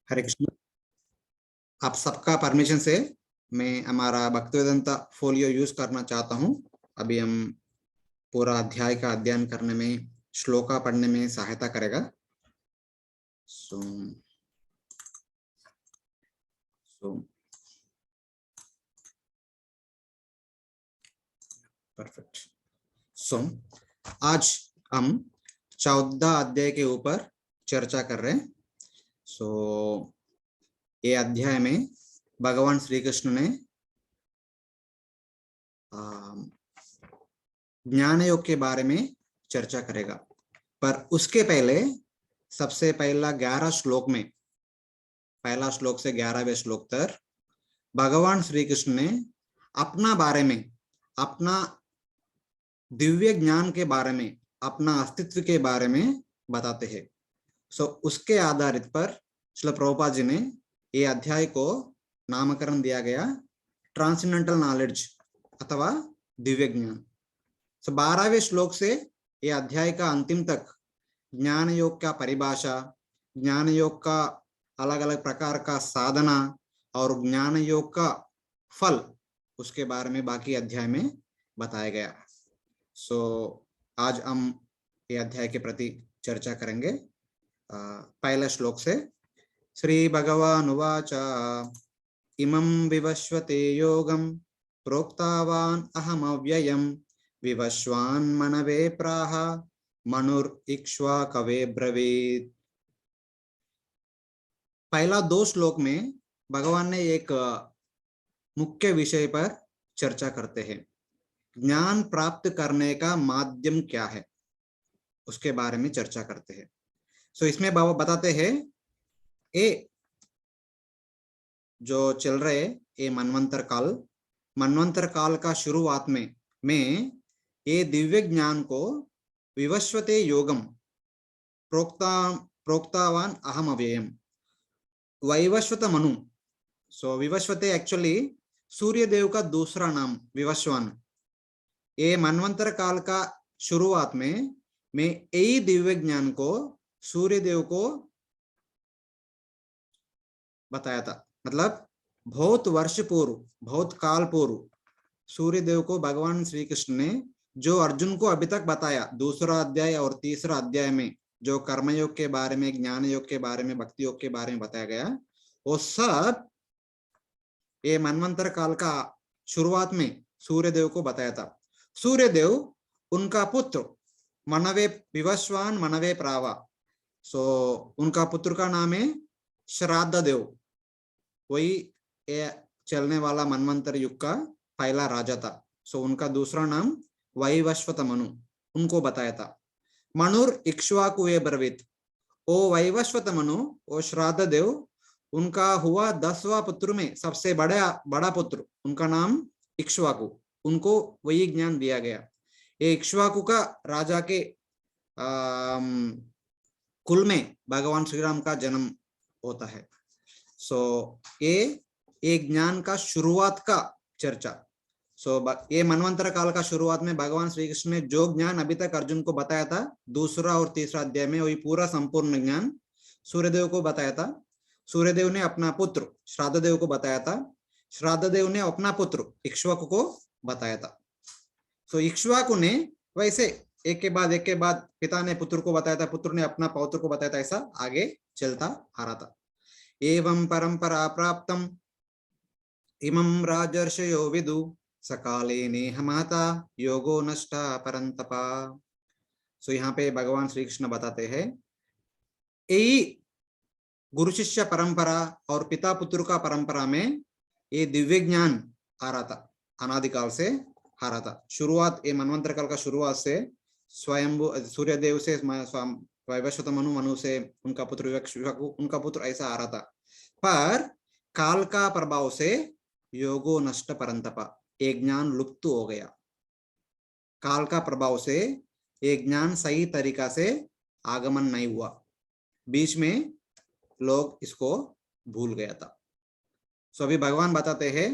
हरे कृष्ण। आप सबका परमिशन से मैं हमारा भक्तिवेदांता फोलियो यूज करना चाहता हूं। अभी हम पूरा अध्याय का अध्ययन करने में, श्लोका पढ़ने में सहायता करेगा। So perfect. सो आज हम 14 अध्याय के ऊपर चर्चा कर रहे हैं। ये अध्याय में भगवान श्री कृष्ण ने ज्ञान योग के बारे में चर्चा करेगा, पर उसके पहले सबसे पहला 11 श्लोक में, पहला श्लोक से 11वें श्लोक तक भगवान श्री कृष्ण ने अपना बारे में, अपना दिव्य ज्ञान के बारे में, अपना अस्तित्व के बारे में बताते हैं। उसके आधारित पर श्रील प्रभुपाद जी ने ये अध्याय को नामकरण दिया गया ट्रांसेंडेंटल नॉलेज अथवा दिव्य ज्ञान। 12वें श्लोक से ये अध्याय का अंतिम तक ज्ञान योग का परिभाषा, ज्ञान योग का अलग अलग प्रकार का साधना और ज्ञान योग का फल, उसके बारे में बाकी अध्याय में बताया गया। आज हम ये अध्याय के प्रति चर्चा करेंगे। पहले श्लोक से श्री भगवान उवाच इमं विवस्वते योगं प्रोक्तावान् अहमव्ययम् विवस्वान् मनवे प्राह मनुरिक्ष्वाकवे ब्रवीत्। पहला 2 श्लोक में भगवान ने एक मुख्य विषय पर चर्चा करते हैं। ज्ञान प्राप्त करने का माध्यम क्या है, उसके बारे में चर्चा करते हैं। इसमें बाबा बताते हैं ये जो चल रहे ये मनवंतर काल का शुरुआत में ये दिव्य ज्ञान को विवस्वते योगम प्रोक्तावान अहम अव्ययम वैवस्वत मनु। विवस्वते एक्चुअली सूर्य देव का दूसरा नाम विवस्वान। ये मनवंतर काल का शुरुआत में मैं यही दिव्य ज्ञान को सूर्य देव को बताया था। मतलब बहुत वर्ष पूर्व, बहुत काल पूर्व सूर्य देव को भगवान श्री कृष्ण ने जो अर्जुन को अभी तक बताया, दूसरा अध्याय और तीसरा अध्याय में जो कर्मयोग के बारे में, ज्ञान योग के बारे में, भक्ति योग के बारे में बताया गया, वो सब ये मनवंतर काल का शुरुआत में सूर्य देव को बताया था। सूर्य देव उनका पुत्र मनवे विवस्वान मनवे प्रावा। उनका पुत्र का नाम है श्राद्ध देव। वही चलने वाला मनवंतर युग का पहला राजा था। उनका दूसरा नाम वैवस्वत मनु, उनको बताया था। मनुर इक्ष्वाकुवे ब्रवीत। ओ वैवस्वत मनु, ओ श्राद्ध देव, उनका हुआ 10वां पुत्र में सबसे बड़ा पुत्र, उनका नाम इक्ष्वाकु, उनको वही ज्ञान दिया गया। ये इक्ष्वाकु का राजा के कुल में भगवान श्री राम का जन्म होता है। ये ज्ञान का शुरुआत का चर्चा। ये मनवंतर काल का शुरुआत में भगवान श्री कृष्ण ने जो ज्ञान अभी तक अर्जुन को बताया था, दूसरा और तीसरा अध्याय में वही पूरा संपूर्ण ज्ञान सूर्यदेव को बताया था। सूर्यदेव ने अपना पुत्र श्राद्ध देव को बताया था। श्राद्ध देव ने अपना पुत्र इक्ष्वाकु को बताया था। इक्ष्वाकु ने वैसे एक के बाद पिता ने पुत्र को बताया था, पुत्र ने अपना पौत्र को बताया था, ऐसा आगे चलता आ रहा था। एवं परंपरा प्राप्तम इमं राजर्षयो विदु सकाले नेह महता योगो नष्टा परंतपा। यहाँ पे भगवान श्री कृष्ण बताते हैं यही गुरु शिष्य परंपरा और पिता पुत्र का परंपरा में ये दिव्य ज्ञान आ रहा था, अनादिकाल से आ रहा था। शुरुआत ये मनवंतर काल का शुरुआत से स्वयंभू सूर्य देव से वैवस्वत मनु से उनका पुत्र उनका पुत्र ऐसा आ रहा था। पर काल का प्रभाव से योगो नष्ट परंतपा, एक ज्ञान लुप्त हो गया। काल का प्रभाव से एक ज्ञान सही तरीका से आगमन नहीं हुआ, बीच में लोग इसको भूल गया था। अभी भगवान बताते हैं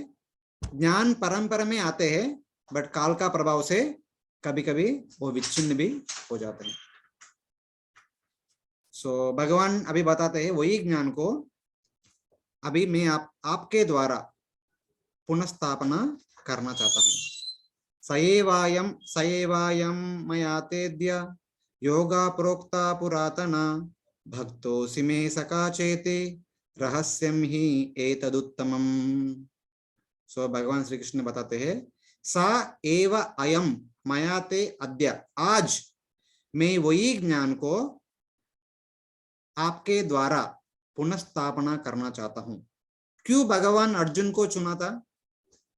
ज्ञान परंपरा में आते हैं, बट काल का प्रभाव से कभी कभी वो विच्छिन्न भी हो जाते हैं। भगवान अभी बताते हैं वही ज्ञान को अभी मैं आपके द्वारा पुनःस्थापना करना चाहता हूँ। सएवायम मया तेद्य योगा प्रोक्ता पुरातना भक्तोऽसि मे सखा चेते रहस्यम ही एतदुत्तमम्। सो भगवान श्री कृष्ण बताते हैं, सा एव अयम मया ते अद्य, आज मैं वही ज्ञान को आपके द्वारा पुनःस्थापना करना चाहता हूं। क्यों भगवान अर्जुन को चुना था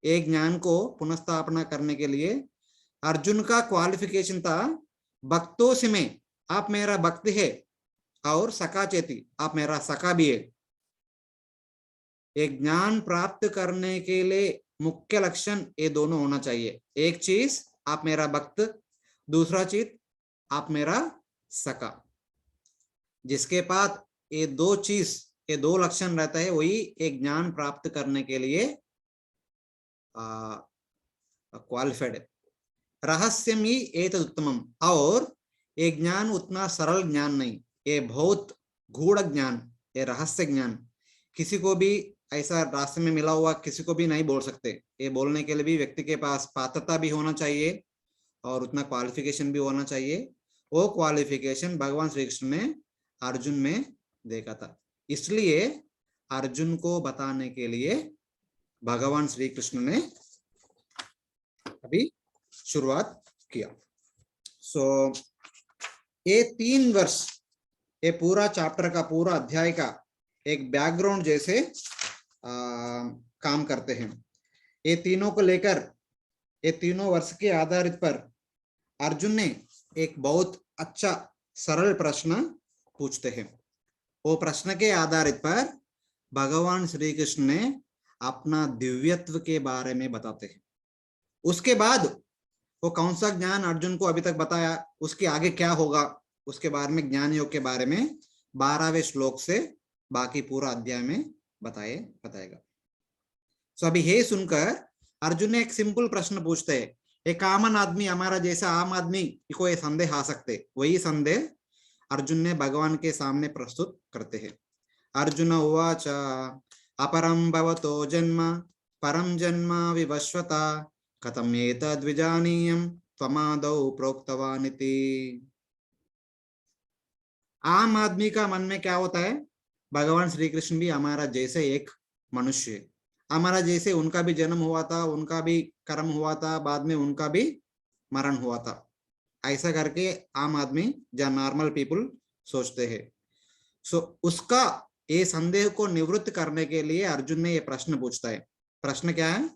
एक ज्ञान को पुनःस्थापना करने के लिए? अर्जुन का क्वालिफिकेशन था भक्तों से में, आप मेरा भक्त है, और सखा चेती, आप मेरा सखा भी है। एक ज्ञान प्राप्त करने के लिए मुख्य लक्षण ये दोनों होना चाहिए। एक चीज आप मेरा भक्त, दूसरा चीज आप मेरा सखा। जिसके पास ये दो लक्षण रहता है, वही एक ज्ञान प्राप्त करने के लिए क्वालिफाइड है। रहस्यम ही एतद उत्तमम, और ये ज्ञान उतना सरल ज्ञान नहीं, ये बहुत गूढ़ ज्ञान, ये रहस्य ज्ञान। किसी को भी ऐसा रास्ते में मिला हुआ किसी को भी नहीं बोल सकते। ये बोलने के लिए भी व्यक्ति के पास पात्रता भी होना चाहिए और उतना क्वालिफिकेशन भी होना चाहिए। वो क्वालिफिकेशन भगवान श्री कृष्ण ने अर्जुन में देखा था, इसलिए अर्जुन को बताने के लिए भगवान श्री कृष्ण ने अभी शुरुआत किया। सो ये 3 वर्ष, ये पूरा चैप्टर का पूरा अध्याय का एक बैकग्राउंड जैसे काम करते हैं। ये तीनों को लेकर, ये तीनों वर्ष के आधारित पर अर्जुन ने एक बहुत अच्छा सरल प्रश्न पूछते हैं। वो प्रश्न के आधारित पर भगवान श्री कृष्ण ने अपना दिव्यत्व के बारे में बताते हैं। उसके बाद वो कौन सा ज्ञान अर्जुन को अभी तक बताया, उसके आगे क्या होगा, उसके बारे में, ज्ञान योग के बारे में 12वें श्लोक से बाकी पूरा अध्याय में बताएगा। सो अभी ये सुनकर अर्जुन ने एक सिंपल प्रश्न पूछते हैं। एक कॉमन आदमी, हमारा जैसा आम आदमी को ये संदेह आ सकते, वही संदेह अर्जुन ने भगवान के सामने प्रस्तुत करते हैं। अर्जुन उवाच अपरं भवतो जन्म परम जन्म विवस्वता कथम एतद्विजानीयं त्वमादौ प्रोक्तवान् इति। आम आदमी का मन में क्या होता है? भगवान श्री कृष्ण भी हमारा जैसे एक मनुष्य, हमारा जैसे उनका भी जन्म हुआ था, उनका भी कर्म हुआ था, बाद में उनका भी मरण हुआ था। ऐसा करके आम आदमी या नॉर्मल पीपल सोचते हैं। सो उसका ये संदेह को निवृत्त करने के लिए अर्जुन ने ये प्रश्न पूछता है। प्रश्न क्या है?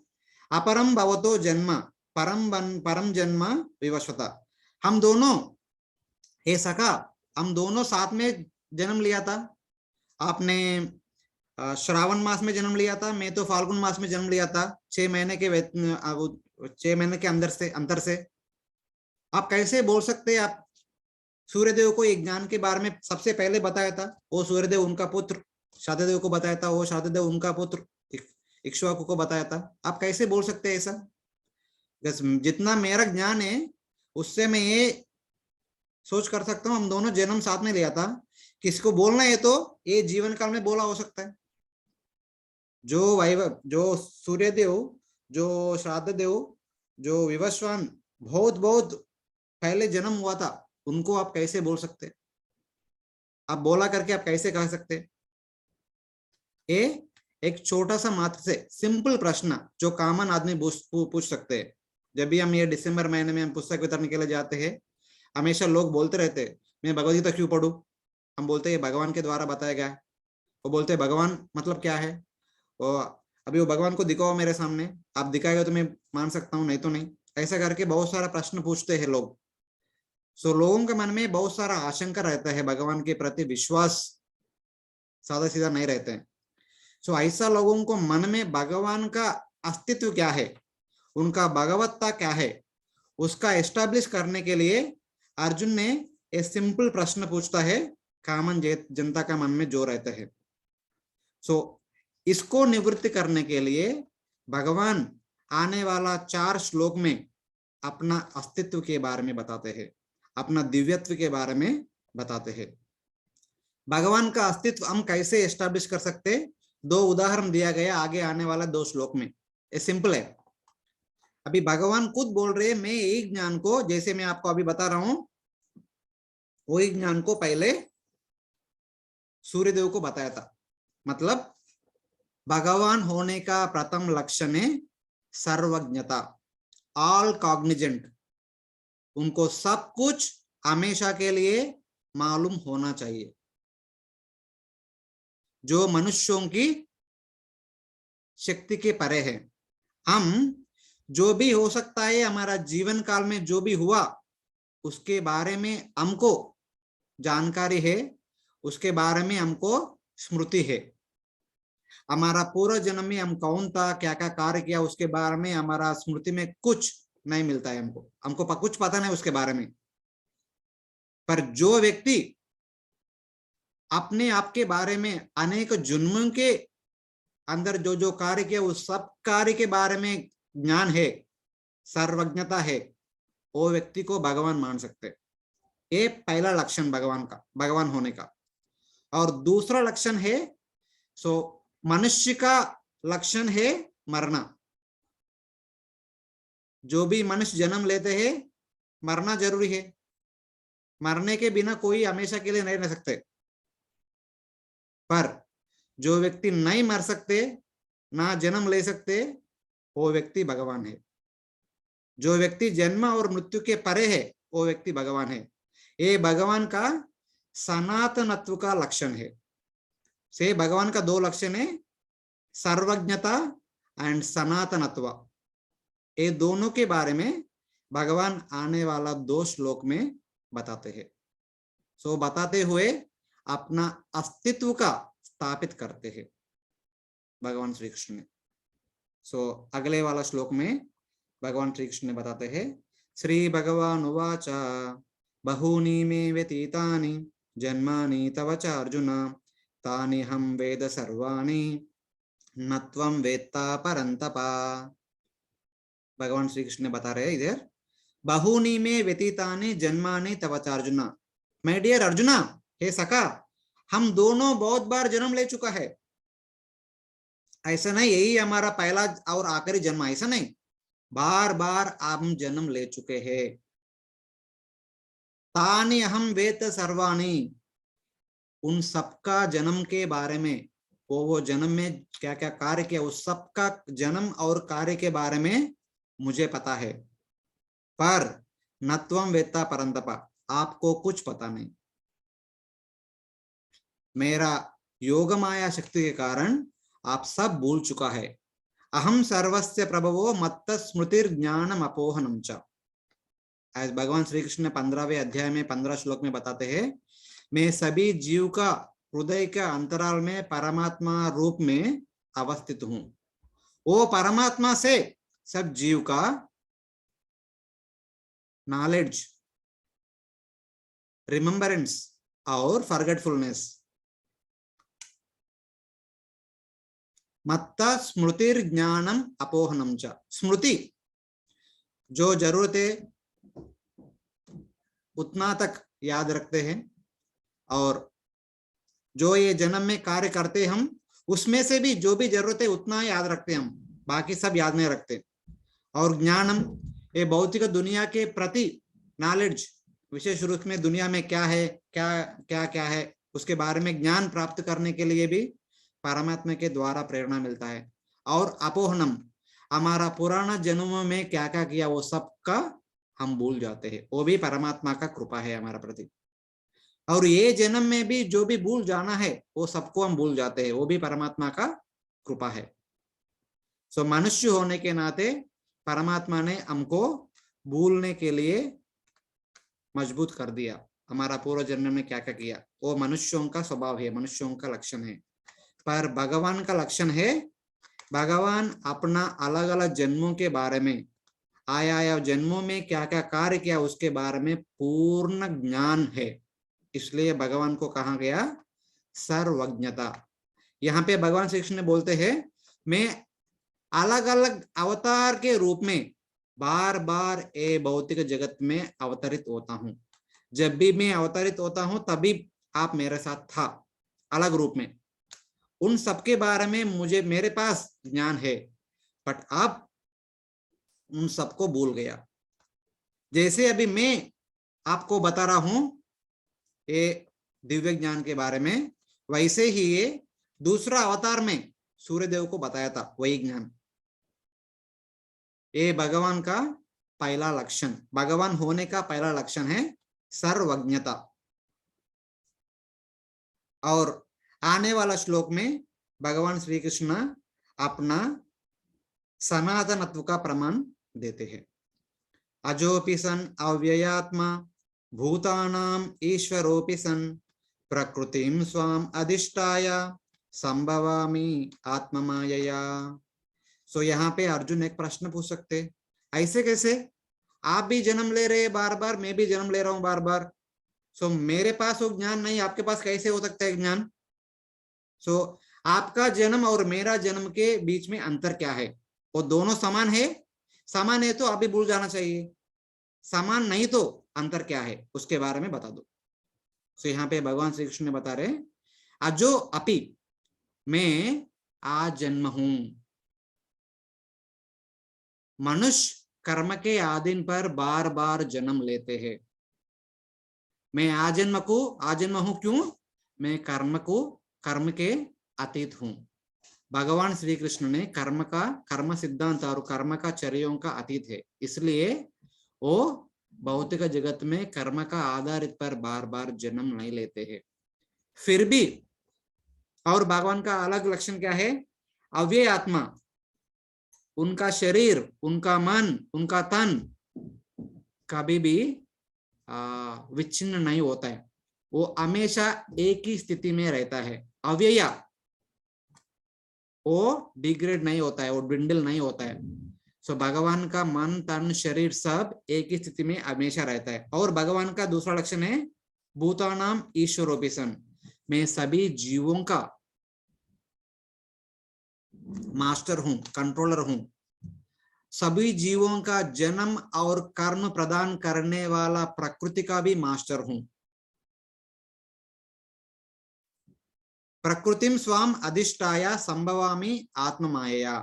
अपरम भवतो जन्म परम जन्म विवस्वता। हम दोनों, हे सखा, हम दोनों साथ में जन्म लिया था। आपने श्रावण मास में जन्म लिया था, मैं तो फाल्गुन मास में जन्म लिया था। 6 महीने के अंतर से आप कैसे बोल सकते हैं? आप सूर्यदेव को एक ज्ञान के बारे में सबसे पहले बताया था, वो सूर्यदेव उनका पुत्र शातदेव को बताया था, वो शातदेव उनका पुत्र इक्ष्वाकु को बताया था। आप कैसे बोल सकते हैं ऐसा? जितना मेरा ज्ञान है उससे मैं ये सोच कर सकता हूँ हम दोनों जन्म साथ में लिया था। किसी को बोलना है तो ये जीवन काल में बोला हो सकता है। जो वैभव, जो सूर्यदेव, जो श्राद्धदेव, जो विवस्वान बहुत बहुत पहले जन्म हुआ था, उनको आप कैसे बोल सकते? आप बोला करके आप कैसे कह सकते? ये एक छोटा सा मात्र से सिंपल प्रश्न जो कॉमन आदमी पूछ सकते हैं। जब भी हम ये दिसंबर महीने में हम पुस्तक वितरण के लिए जाते हैं, हमेशा लोग बोलते रहते हैं मैं भगवद गीता क्यों पढ़ूं? हम बोलते हैं भगवान के द्वारा बताया गया है। वो बोलते हैं भगवान मतलब क्या है? अभी वो भगवान को दिखाओ मेरे सामने, आप दिखाएगा तो मैं मान सकता हूँ, नहीं तो नहीं। ऐसा करके बहुत सारा प्रश्न पूछते हैं लोग। सो लोगों के मन में बहुत सारा आशंका रहता है, भगवान के प्रति विश्वास सादा सीधा नहीं रहते हैं। सो ऐसा लोगों को मन में भगवान का अस्तित्व क्या है, उनका भगवत्ता क्या है, उसका एस्टैब्लिश करने के लिए अर्जुन ने एक सिंपल प्रश्न पूछता है, कॉमन जनता का मन में जो रहता है। सो इसको निवृत्त करने के लिए भगवान आने वाला 4 श्लोक में अपना अस्तित्व के बारे में बताते हैं, अपना दिव्यत्व के बारे में बताते हैं। भगवान का अस्तित्व हम कैसे एस्टैब्लिश कर सकते? दो उदाहरण दिया गया आगे आने वाला 2 श्लोक में। ये सिंपल है। अभी भगवान खुद बोल रहे हैं मैं यही ज्ञान को, जैसे मैं आपको अभी बता रहा हूं, वही ज्ञान को पहले सूर्यदेव को बताया था। मतलब भगवान होने का प्रथम लक्षण है सर्वज्ञता, ऑल कॉग्निजेंट। उनको सब कुछ हमेशा के लिए मालूम होना चाहिए, जो मनुष्यों की शक्ति के परे है। हम जो भी हो सकता है हमारा जीवन काल में जो भी हुआ उसके बारे में हमको जानकारी है, उसके बारे में हमको स्मृति है। हमारा पूर्व जन्म में हम कौन था, क्या क्या कार्य किया, उसके बारे में हमारा स्मृति में कुछ नहीं मिलता है। हमको हमको कुछ पता नहीं उसके बारे में। पर जो व्यक्ति अपने आप के बारे में अनेक जन्मों के अंदर जो जो कार्य किया उस सब कार्य के बारे में ज्ञान है, सर्वज्ञता है, वो व्यक्ति को भगवान मान सकते। ये पहला लक्षण भगवान का, भगवान होने का। और दूसरा लक्षण है, मनुष्य का लक्षण है मरना। जो भी मनुष्य जन्म लेते हैं मरना जरूरी है। मरने के बिना कोई हमेशा के लिए नहीं रह सकते। पर जो व्यक्ति नहीं मर सकते, ना जन्म ले सकते, वो व्यक्ति भगवान है। जो व्यक्ति जन्म और मृत्यु के परे है वो व्यक्ति भगवान है। ये भगवान का सनातनत्व का लक्षण है। से भगवान का 2 लक्षण है, सर्वज्ञता एंड सनातनत्व। ये दोनों के बारे में भगवान आने वाला 2 श्लोक में बताते हैं। बताते हुए अपना अस्तित्व का स्थापित करते हैं भगवान श्री कृष्ण ने। अगले वाला श्लोक में भगवान श्री कृष्ण ने बताते हैं, श्री भगवान उवाच बहूनि मे व्यतीतानि जन्मानि तव च अर्जुन तानि हम वेद सर्वाणि न त्वं वेत्ता परन्तप। भगवान श्री कृष्ण ने बता रहे इधर, बहूनि मे व्यतीतानि जन्मानि तव च अर्जुन। माय डियर अर्जुना, हे सखा, हम दोनों बहुत बार जन्म ले चुका है। ऐसा नहीं यही हमारा पहला और आखिरी जन्म, ऐसा नहीं, बार बार हम जन्म ले चुके हैं। तानि अहम वेद सर्वाणि, उन सबका जन्म के बारे में, वो जन्म में क्या क्या कार्य किया उस सबका जन्म और कार्य के बारे में मुझे पता है। पर न त्वं वेत्ता परन्तप, आपको कुछ पता नहीं। मेरा योग माया शक्ति के कारण आप सब भूल चुका है। अहम सर्वस्य प्रभवो मत्त स्मृतिर ज्ञानम अपोहनम च। आज भगवान श्री कृष्ण ने 15वें अध्याय में 15 श्लोक में बताते हैं, मैं सभी जीव का हृदय के अंतराल में परमात्मा रूप में अवस्थित हूं। वो परमात्मा से सब जीव का नॉलेज, रिमेम्बरेंस और फॉरगेटफुलनेस, मत्त स्मृतिर ज्ञानम अपोहनम च। स्मृति, जो जरूरत है उतना तक याद रखते हैं, और जो ये जन्म में कार्य करते हम उसमें से भी जो भी जरूरत है उतना याद रखते हम, बाकी सब याद नहीं रखते। और ज्ञानम, ये भौतिक दुनिया के प्रति नॉलेज, विशेष रूप में दुनिया में क्या है, क्या क्या क्या है उसके बारे में ज्ञान प्राप्त करने के लिए भी परमात्मा के द्वारा प्रेरणा मिलता है। और अपोहनम, हमारा पुराना जन्म में क्या क्या किया वो सब का हम भूल जाते हैं, वो भी परमात्मा का कृपा है हमारा प्रति। और ये जन्म में भी जो भी भूल जाना है वो सबको हम भूल जाते हैं, वो भी परमात्मा का कृपा है। मनुष्य होने के नाते परमात्मा ने हमको भूलने के लिए मजबूत कर दिया। हमारा पूर्व जन्म में क्या क्या किया वो मनुष्यों का स्वभाव है, मनुष्यों का लक्षण है। पर भगवान का लक्षण है, भगवान अपना अलग अलग जन्मों के बारे में, आया जन्मों में क्या क्या कार्य किया उसके बारे में पूर्ण ज्ञान है। इसलिए भगवान को कहा गया सर्वज्ञता। यहाँ पे भगवान श्री कृष्ण ने बोलते हैं, मैं अलग अलग अवतार के रूप में बार बार ये भौतिक जगत में अवतरित होता हूं। जब भी मैं अवतरित होता हूं तभी आप मेरे साथ था, अलग रूप में। उन सबके बारे में मुझे मेरे पास ज्ञान है, बट अब उन सबको भूल गया। जैसे अभी मैं आपको बता रहा हूं ये दिव्य ज्ञान के बारे में, वैसे ही ये दूसरा अवतार में सूर्यदेव को बताया था वही ज्ञान। ये भगवान का पहला लक्षण, भगवान होने का पहला लक्षण है सर्वज्ञता। और आने वाला श्लोक में भगवान श्री कृष्ण अपना सनातनत्व का प्रमाण देते हैं। अजोपि सन अव्ययात्मा भूतानाम ईश्वरोपि सन प्रकृतिम स्वाम अधिष्ठाय संभवामि आत्ममायया। सो यहाँ पे अर्जुन एक प्रश्न पूछ सकते, ऐसे कैसे? आप भी जन्म ले रहे हैं बार बार, मैं भी जन्म ले रहा हूं बार बार, सो मेरे पास वो ज्ञान नहीं, आपके पास कैसे हो सकता है ज्ञान? सो आपका जन्म और मेरा जन्म के बीच में अंतर क्या है? वो दोनों समान है? समान है तो आप भी भूल जाना चाहिए, समान नहीं तो अंतर क्या है उसके बारे में बता दो। सो यहाँ पे भगवान श्री कृष्ण ने बता रहे, अजो अपि, मैं आजन्म हूं। मनुष्य कर्म के आधीन पर बार बार जन्म लेते हैं। मैं आजन्म हूं क्यों? मैं कर्म के अतीत हूं। भगवान श्री कृष्ण ने कर्म सिद्धांत और कर्म का चर्यों का अतीत है, इसलिए वो भौतिक जगत में कर्म का आधारित पर बार बार जन्म नहीं लेते हैं। फिर भी और भगवान का अलग लक्षण क्या है? अव्यय आत्मा, उनका शरीर, उनका मन, उनका तन कभी भी विच्छिन्न नहीं होता है, वो हमेशा एक ही स्थिति में रहता है। अव्यय, वो डिग्रेड नहीं होता है, वो डिंडल नहीं होता है। सो भगवान का मन तन शरीर सब एक ही स्थिति में हमेशा रहता है। और भगवान का दूसरा लक्षण है भूतानाम ईश्वरोपि सन, मैं सभी जीवों का मास्टर हूं, कंट्रोलर हूं। सभी जीवों का जन्म और कर्म प्रदान करने वाला प्रकृति का भी मास्टर हूं। प्रकृतिम स्वाम अधिष्ठाया संभवामि आत्ममायया,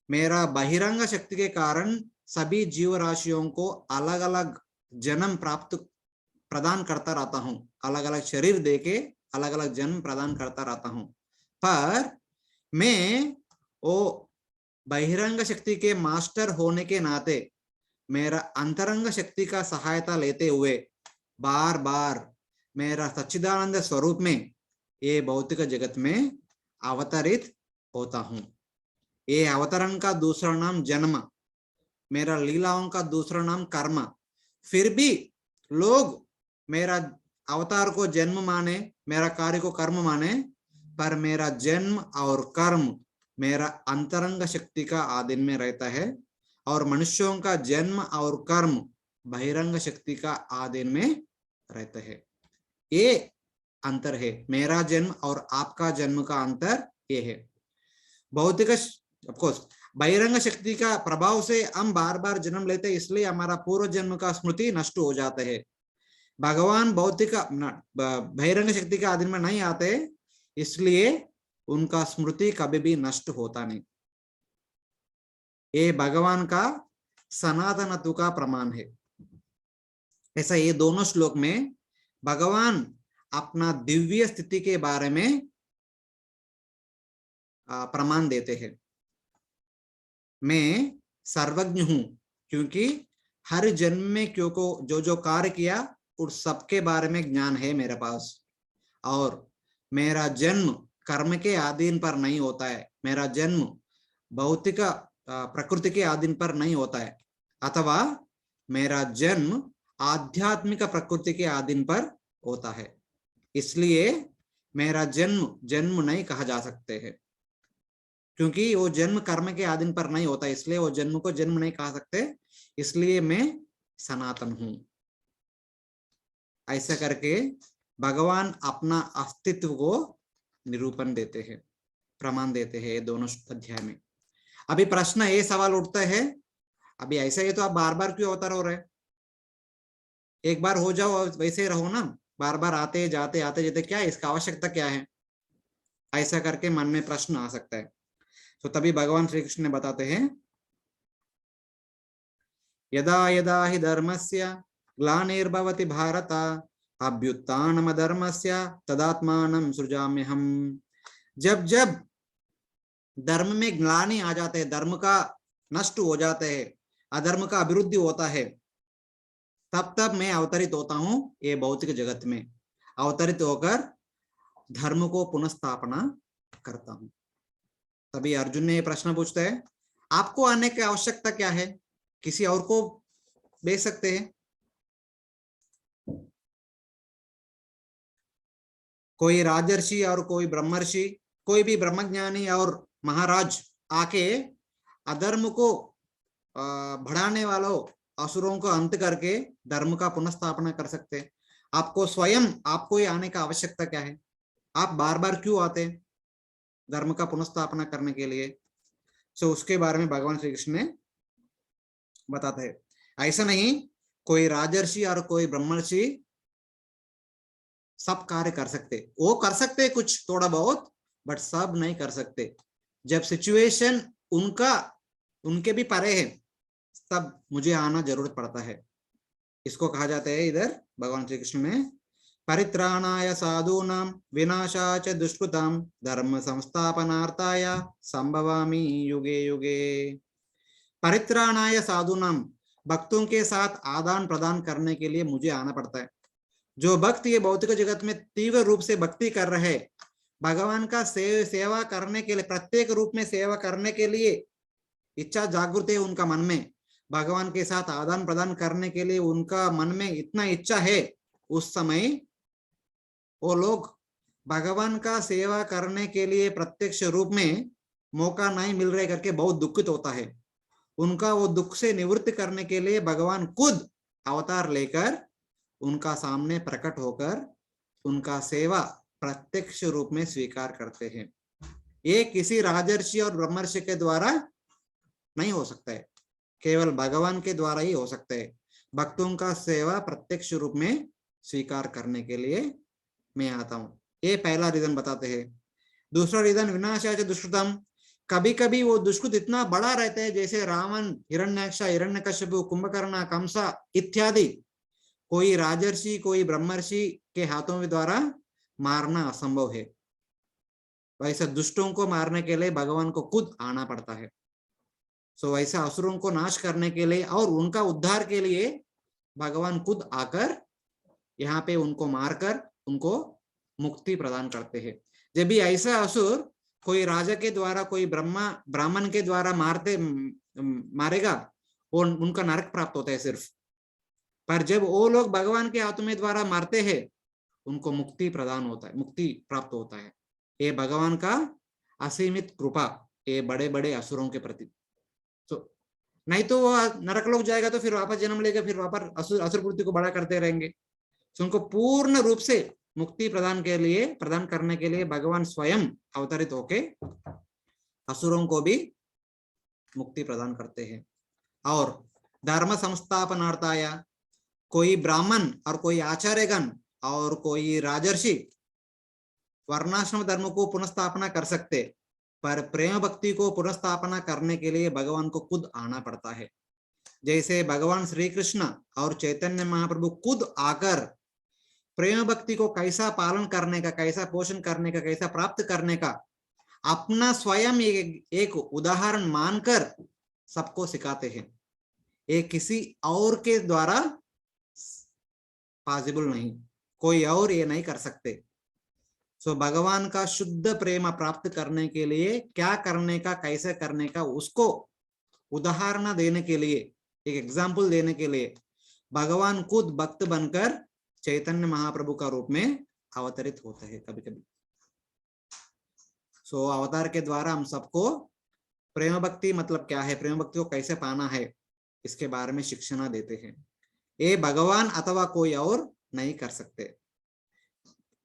मेरा बहिरंग शक्ति के कारण सभी जीव राशियों को अलग अलग जन्म प्रदान करता रहता हूं, अलग अलग शरीर देके अलग अलग जन्म प्रदान करता रहता हूं। पर मैं वो बहिरंग शक्ति के मास्टर होने के नाते मेरा अंतरंग शक्ति का सहायता लेते हुए बार बार मेरा सच्चिदानंद स्वरूप में ये भौतिक जगत में अवतरित होता हूं। ये अवतरण का दूसरा नाम जन्म, मेरा लीलाओं का दूसरा नाम कर्म। फिर भी लोग मेरा अवतार को जन्म माने, मेरा कार्य को कर्म माने, पर मेरा जन्म और कर्म मेरा अंतरंग शक्ति का आधीन में रहता है, और मनुष्यों का जन्म और कर्म बहिरंग शक्ति का आधीन में रहता है। ये अंतर है, मेरा जन्म और आपका जन्म का अंतर ये है। भौतिक ऑफकोर्स बहिरंग शक्ति का प्रभाव से हम बार बार जन्म लेते हैं, इसलिए हमारा पूर्व जन्म का स्मृति नष्ट हो जाता है। भगवान भौतिक बहिरंग शक्ति के अधीन में नहीं आते, इसलिए उनका स्मृति कभी भी नष्ट होता नहीं। ये भगवान का सनातनत्व का प्रमाण है। ऐसा ये दोनों श्लोक में भगवान अपना दिव्य स्थिति के बारे में प्रमाण देते हैं। मैं सर्वज्ञ हूं क्योंकि हर जन्म में क्यों को जो जो कार्य किया उस सबके बारे में ज्ञान है मेरे पास। और मेरा जन्म कर्म के अधीन पर नहीं होता है, मेरा जन्म भौतिक प्रकृति के अधीन पर नहीं होता है, अथवा मेरा जन्म आध्यात्मिक प्रकृति के अधीन पर होता है। इसलिए मेरा जन्म नहीं कहा जा सकते है, क्योंकि वो जन्म कर्म के अधीन पर नहीं होता, इसलिए वो जन्म को जन्म नहीं कहा सकते। इसलिए मैं सनातन हूं। ऐसा करके भगवान अपना अस्तित्व को निरूपण देते हैं, प्रमाण देते हैं दोनों अध्याय में। अभी प्रश्न ये सवाल उठता है, अभी ऐसा ही तो आप बार बार क्यों अवतार हो रहे? एक बार हो जाओ और वैसे रहो ना, बार बार आते जाते आते जाते, क्या इसका आवश्यकता क्या है? ऐसा करके मन में प्रश्न आ सकता है। तो तभी भगवान श्री कृष्ण बताते हैं, यदा यदा हि धर्मस्य ग्लानिर्भवति भारत अभ्युत्थानमधर्मस्य तदात्मानं सृजाम्यहम्। जब जब धर्म में ग्लानि आ जाते हैं, धर्म का नष्ट हो जाते हैं, अधर्म का अभिवृद्धि होता है, तब तब मैं अवतरित होता हूं ये भौतिक जगत में, अवतरित होकर धर्म को पुनः करता हूं। तभी अर्जुन ने ये प्रश्न पूछता है, आपको आने की आवश्यकता क्या है? किसी और को भेज सकते हैं। कोई राजर्षि और कोई ब्रह्मर्षि, कोई भी ब्रह्मज्ञानी और महाराज आके अधर्म को बढ़ाने वालों असुरों को अंत करके धर्म का पुनः कर सकते हैं। आपको स्वयं आपको ही आने का आवश्यकता क्या है? आप बार बार क्यों आते हैं धर्म का पुनः करने के लिए? सो उसके बारे में भगवान श्री कृष्ण ने बताते हैं, ऐसा नहीं कोई राजर्षि और कोई ब्रह्मर्षि सब कार्य कर सकते, वो कर सकते कुछ थोड़ा बहुत, बट सब नहीं कर सकते। जब सिचुएशन उनके भी परे है, तब मुझे आना जरूरत पड़ता है। इसको कहा जाता है इधर भगवान श्री कृष्ण में, परित्राणाय साधूनां विनाशाय च दुष्कृतां धर्म संस्थापनार्थाय संभवामि युगे युगे। परित्राणाय साधूनां, भक्तों के साथ आदान प्रदान करने के लिए मुझे आना पड़ता है। जो भक्त ये भौतिक जगत में तीव्र रूप से भक्ति कर रहे, भगवान का सेवा करने के लिए, प्रत्येक रूप में सेवा करने के लिए इच्छा जागृत है उनका मन में, भगवान के साथ आदान प्रदान करने के लिए उनका मन में इतना इच्छा है, उस समय वो लोग भगवान का सेवा करने के लिए प्रत्यक्ष रूप में मौका नहीं मिल रहे करके बहुत दुखित होता है। उनका वो दुख से निवृत्त करने के लिए भगवान खुद अवतार लेकर उनका सामने प्रकट होकर उनका सेवा प्रत्यक्ष रूप में स्वीकार करते हैं। ये किसी राजर्षि और ब्रह्मर्षि के द्वारा नहीं हो सकता है, केवल भगवान के द्वारा ही हो सकता है। भक्तों का सेवा प्रत्यक्ष रूप में स्वीकार करने के लिए मैं आता हूं। ये पहला रीजन बताते हैं। दूसरा रीजन, विनाशाय च दुष्कृतम, कभी कभी वो दुष्कृत इतना बड़ा रहता है, जैसे रावण, हिरण्याक्ष, हिरण्यकश्यप, कुंभकर्ण, कंसा इत्यादि, कोई राजर्षि कोई ब्रह्मर्षि के हाथों के द्वारा मारना असंभव है। वैसे दुष्टों को मारने के लिए भगवान को खुद आना पड़ता है। सो वैसा असुरों को नाश करने के लिए और उनका उद्धार के लिए भगवान खुद आकर यहाँ पे उनको मारकर उनको मुक्ति प्रदान करते हैं। जब भी ऐसा असुर कोई राजा के द्वारा, कोई ब्राह्मण के द्वारा मारेगा, वो उनका नरक प्राप्त होता है सिर्फ। पर जब वो लोग भगवान के हाथों में द्वारा मारते हैं, उनको मुक्ति प्रदान होता है, मुक्ति प्राप्त होता है। ये भगवान का असीमित कृपा ये बड़े बड़े असुरों के प्रति। तो नहीं तो वो नरक लोग जाएगा तो फिर वापस जन्म लेगा, फिर वापस असुर वृत्ति को बड़ा करते रहेंगे। तो उनको पूर्ण रूप से मुक्ति प्रदान करने के लिए भगवान स्वयं अवतरित होके असुरों को भी मुक्ति प्रदान करते हैं। और धर्म संस्थापनार्थाय, कोई ब्राह्मण और कोई आचार्यगण और कोई राजर्षि वर्णाश्रम धर्म को पुनर्स्थापना कर सकते, पर प्रेम भक्ति को पुनर्स्थापना करने के लिए भगवान को खुद आना पड़ता है। जैसे भगवान श्री कृष्ण और चैतन्य महाप्रभु खुद आकर प्रेम भक्ति को कैसा पालन करने का, कैसा पोषण करने का, कैसा प्राप्त करने का अपना स्वयं एक उदाहरण मानकर सबको सिखाते हैं। ये किसी और के द्वारा पॉसिबल नहीं, कोई और ये नहीं कर सकते। सो भगवान का शुद्ध प्रेम प्राप्त करने के लिए क्या करने का, कैसे करने का, उसको उदाहरण देने के लिए, एक एग्जाम्पल देने के लिए भगवान खुद भक्त बनकर चैतन्य महाप्रभु का रूप में अवतरित होते हैं कभी कभी। सो अवतार के द्वारा हम सबको प्रेम भक्ति मतलब क्या है, प्रेम भक्ति को कैसे पाना है, इसके बारे में शिक्षण देते हैं। ये भगवान अथवा कोई और नहीं कर सकते।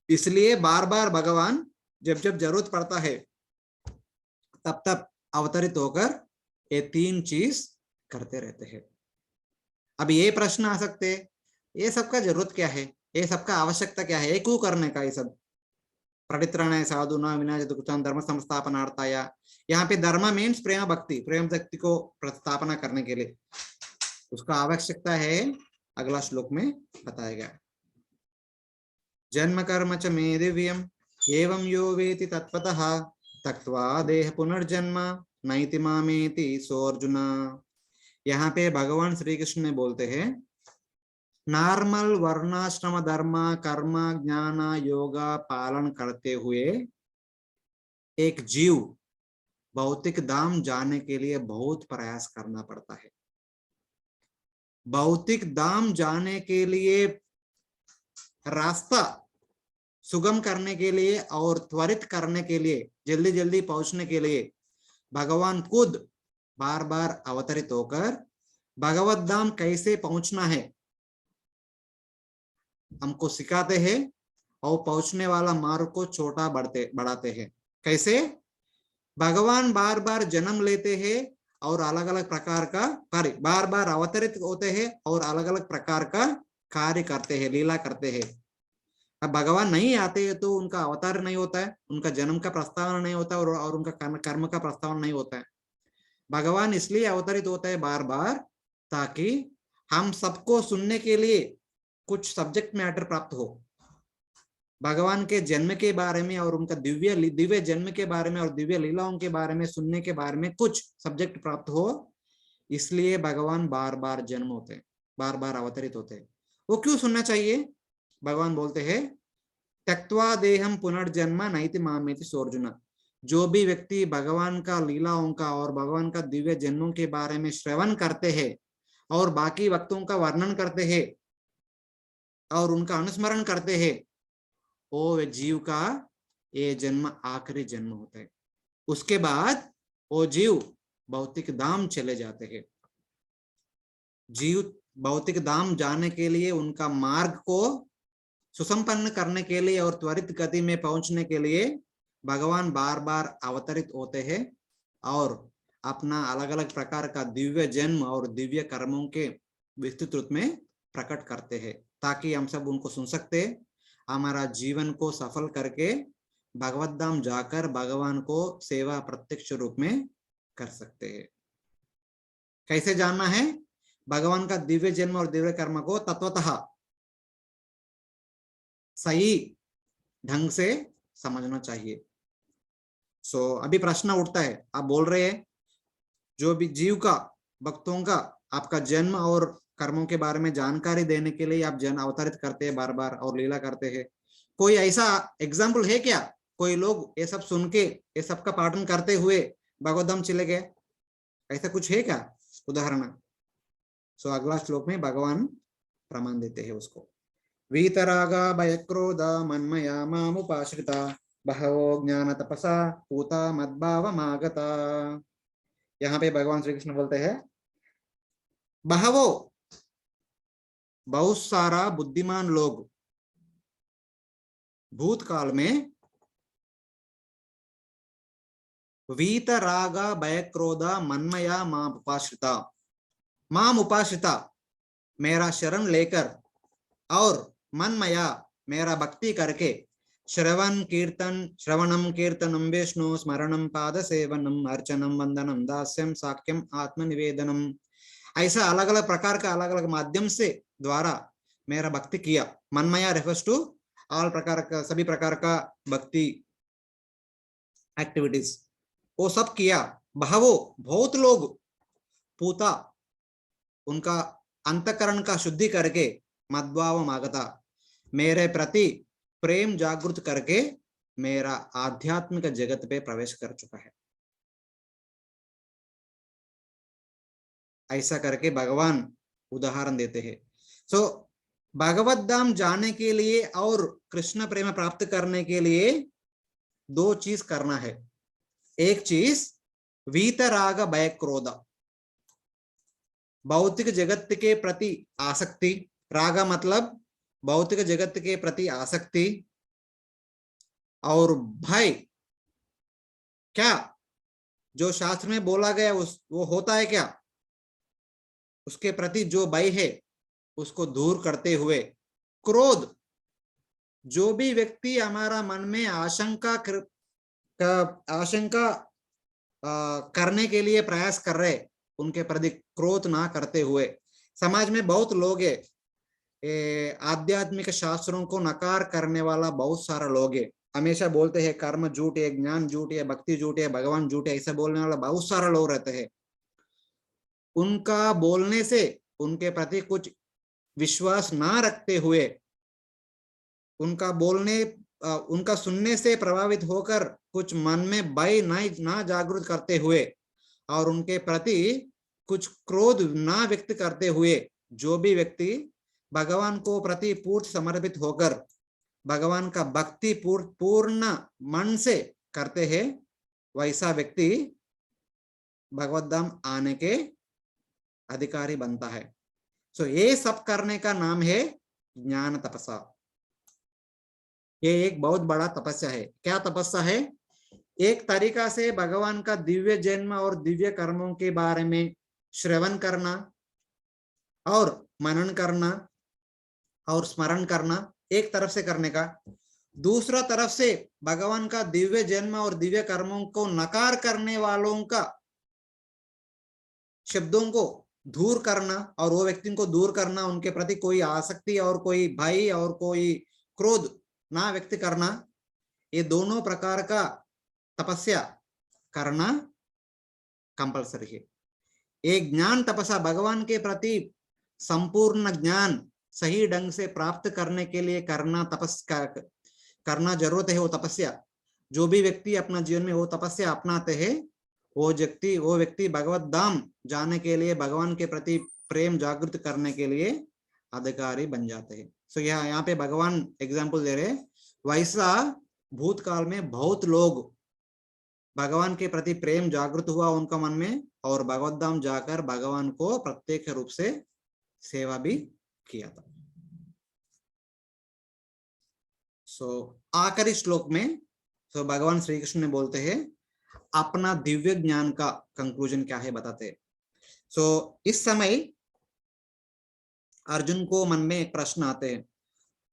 इसलिए बार बार भगवान जब जब जरूरत पड़ता है तब तब अवतरित होकर ये तीन चीज करते रहते हैं। अब ये प्रश्न आ सकते हैं, ये सबका जरूरत क्या है, ये सबका आवश्यकता क्या है, ये क्यों करने का ये सब? परित्राणाय साधूनां विनाशाय दुष्कृतां धर्म संस्थापनार्थाय। यहाँ पे धर्म मीन्स प्रेम भक्ति, प्रेम भक्ति को प्रस्थापना करने के लिए उसका आवश्यकता है, अगला श्लोक में बताया गया। जन्म कर्म च मे दिव्यम एवं यो वेति तत्त्वतः त्यक्त्वा देह पुनर्जन्म नैति मामेति सोऽर्जुन। यहाँ पे भगवान श्री कृष्ण ने बोलते हैं, नॉर्मल वर्णाश्रम धर्म कर्म ज्ञान योगा पालन करते हुए एक जीव भौतिक धाम जाने के लिए बहुत प्रयास करना पड़ता है। भौतिक धाम जाने के लिए रास्ता सुगम करने के लिए और त्वरित करने के लिए, जल्दी जल्दी पहुंचने के लिए भगवान खुद बार बार अवतरित होकर भगवत धाम कैसे पहुंचना है हमको सिखाते हैं और पहुंचने वाला मार्ग को छोटा बढ़ाते हैं। कैसे? भगवान बार बार जन्म लेते हैं और अलग अलग प्रकार का कार्य, बार बार अवतरित होते हैं और अलग अलग प्रकार का कार्य करते हैं, लीला करते हैं। अब भगवान नहीं आते हैं तो उनका अवतार नहीं होता है, उनका जन्म का प्रस्तावना नहीं होता और उनका कर्म का प्रस्तावना नहीं होता है। भगवान इसलिए अवतरित होता है बार बार ताकि हम सबको सुनने के लिए कुछ सब्जेक्ट मैटर प्राप्त हो। भगवान के जन्म के बारे में और उनका दिव्य जन्म के बारे में और दिव्य लीलाओं के बारे में सुनने के बारे में कुछ सब्जेक्ट प्राप्त हो, इसलिए भगवान बार बार जन्म होते हैं, बार बार अवतरित होते हैं। वो क्यों सुनना चाहिए? भगवान बोलते हैं, त्यक्त्वा देहम पुनर्जन्म नैति मामेति सोऽर्जुन। जो भी व्यक्ति भगवान का लीलाओं का और भगवान का दिव्य जन्मों के बारे में श्रवण करते हैं और बाकी वक्तों का वर्णन करते हैं और उनका अनुस्मरण करते हैं, वो जीव का ये जन्म आखिरी जन्म होता है। उसके बाद वो जीव भौतिक धाम चले जाते हैं। जीव भौतिक धाम जाने के लिए उनका मार्ग को सुसंपन्न करने के लिए और त्वरित गति में पहुंचने के लिए भगवान बार बार अवतरित होते हैं और अपना अलग अलग प्रकार का दिव्य जन्म और दिव्य कर्मों के विस्तृत रूप में प्रकट करते हैं ताकि हम सब उनको सुन सकते, हमारा जीवन को सफल करके भगवत धाम जाकर भगवान को सेवा प्रत्यक्ष रूप में कर सकते हैं। कैसे जानना है? भगवान का दिव्य जन्म और दिव्य कर्म को तत्वतः सही ढंग से समझना चाहिए। अभी प्रश्न उठता है, आप बोल रहे हैं जो भी जीव का, भक्तों का आपका जन्म और कर्मों के बारे में जानकारी देने के लिए आप जन अवतरित करते हैं बार बार और लीला करते हैं। कोई ऐसा एग्जाम्पल है क्या? कोई लोग ये सब सुन के ये सब का पाठन करते हुए भगवत धाम चले गए, ऐसा कुछ है क्या उदाहरण? अगला श्लोक में भगवान प्रमाण देते हैं उसको। वीतरागा भयक्रोधा मन्मया मामुपाश्रिता बहवो ज्ञान तपसा पूता मद्भावमागता। यहाँ पे भगवान श्री कृष्ण बोलते हैं, बहवो बहुत सारा बुद्धिमान लोग भूतकाल में वीत रागा भय क्रोधा मन्मया माम उपाश्रिता मेरा शरण लेकर और मनमया मेरा भक्ति करके श्रवणम कीर्तनम विष्णु स्मरणम पाद सेवनम अर्चनम वंदनम दास्यम साक्ष्यम आत्मनिवेदनम, ऐसा अलग अलग प्रकार का अलग अलग माध्यम से द्वारा मेरा भक्ति किया। मनमया रेफर्स टू ऑल प्रकार का, सभी प्रकार का भक्ति एक्टिविटीज, वो सब किया। बहवो बहुत लोग, पूता उनका अंतकरण का शुद्धि करके, मद्भाव मागता मेरे प्रति प्रेम जागृत करके मेरा आध्यात्मिक जगत पे प्रवेश कर चुका है। ऐसा करके भगवान उदाहरण देते हैं। भगवत धाम जाने के लिए और कृष्ण प्रेम प्राप्त करने के लिए दो चीज करना है। एक चीज वीतराग भय क्रोध, भौतिक जगत के प्रति आसक्ति, राग मतलब भौतिक जगत के प्रति आसक्ति, और भय, क्या जो शास्त्र में बोला गया वो होता है क्या, उसके प्रति जो भय है उसको दूर करते हुए, क्रोध जो भी व्यक्ति हमारा मन में आशंका करने के लिए प्रयास कर रहे, उनके प्रति क्रोध ना करते हुए। समाज में बहुत लोग है, आध्यात्मिक शास्त्रों को नकार करने वाला बहुत सारा लोग है। हमेशा बोलते हैं कर्म झूठ है, ज्ञान झूठ है, भक्ति झूठ है, भगवान झूठ है, ऐसा बोलने वाला बहुत सारा लोग रहते हैं। उनका बोलने से उनके प्रति कुछ विश्वास ना रखते हुए, उनका बोलने उनका सुनने से प्रभावित होकर कुछ मन में भय ना जागृत करते हुए और उनके प्रति कुछ क्रोध ना व्यक्त करते हुए, जो भी व्यक्ति भगवान को प्रति पूर्ण समर्पित होकर भगवान का भक्ति पूर्ण मन से करते हैं, वैसा व्यक्ति भगवत धाम आने के अधिकारी बनता है। सो ये सब करने का नाम है ज्ञान तपस्या। ये एक बहुत बड़ा तपस्या है। क्या तपस्या है? एक तरीका से भगवान का दिव्य जन्म और दिव्य कर्मों के बारे में श्रवण करना और मनन करना और स्मरण करना एक तरफ से करने का, दूसरा तरफ से भगवान का दिव्य जन्म और दिव्य कर्मों को नकार करने वालों का शब्दों को दूर करना और वो व्यक्ति को दूर करना, उनके प्रति कोई आसक्ति और कोई भय और कोई क्रोध ना व्यक्त करना। ये दोनों प्रकार का तपस्या करना कंपलसरी है। एक ज्ञान तपस्या भगवान के प्रति संपूर्ण ज्ञान सही ढंग से प्राप्त करने के लिए करना जरूरत है। वो तपस्या जो भी व्यक्ति अपना जीवन में वो तपस्या अपनाते हैं, वो व्यक्ति भगवत धाम जाने के लिए, भगवान के प्रति प्रेम जागृत करने के लिए अधिकारी बन जाते हैं। सो यहाँ पे भगवान एग्जाम्पल दे रहे, वैसा भूतकाल में बहुत लोग भगवान के प्रति प्रेम जागृत हुआ उनका मन में और भगवत धाम जाकर भगवान को प्रत्यक्ष रूप से सेवा भी किया था। आखिरी श्लोक में भगवान श्री कृष्ण ने बोलते हैं अपना दिव्य ज्ञान का कंक्लूजन क्या है बताते हैं। इस समय अर्जुन को मन में एक प्रश्न आते हैं।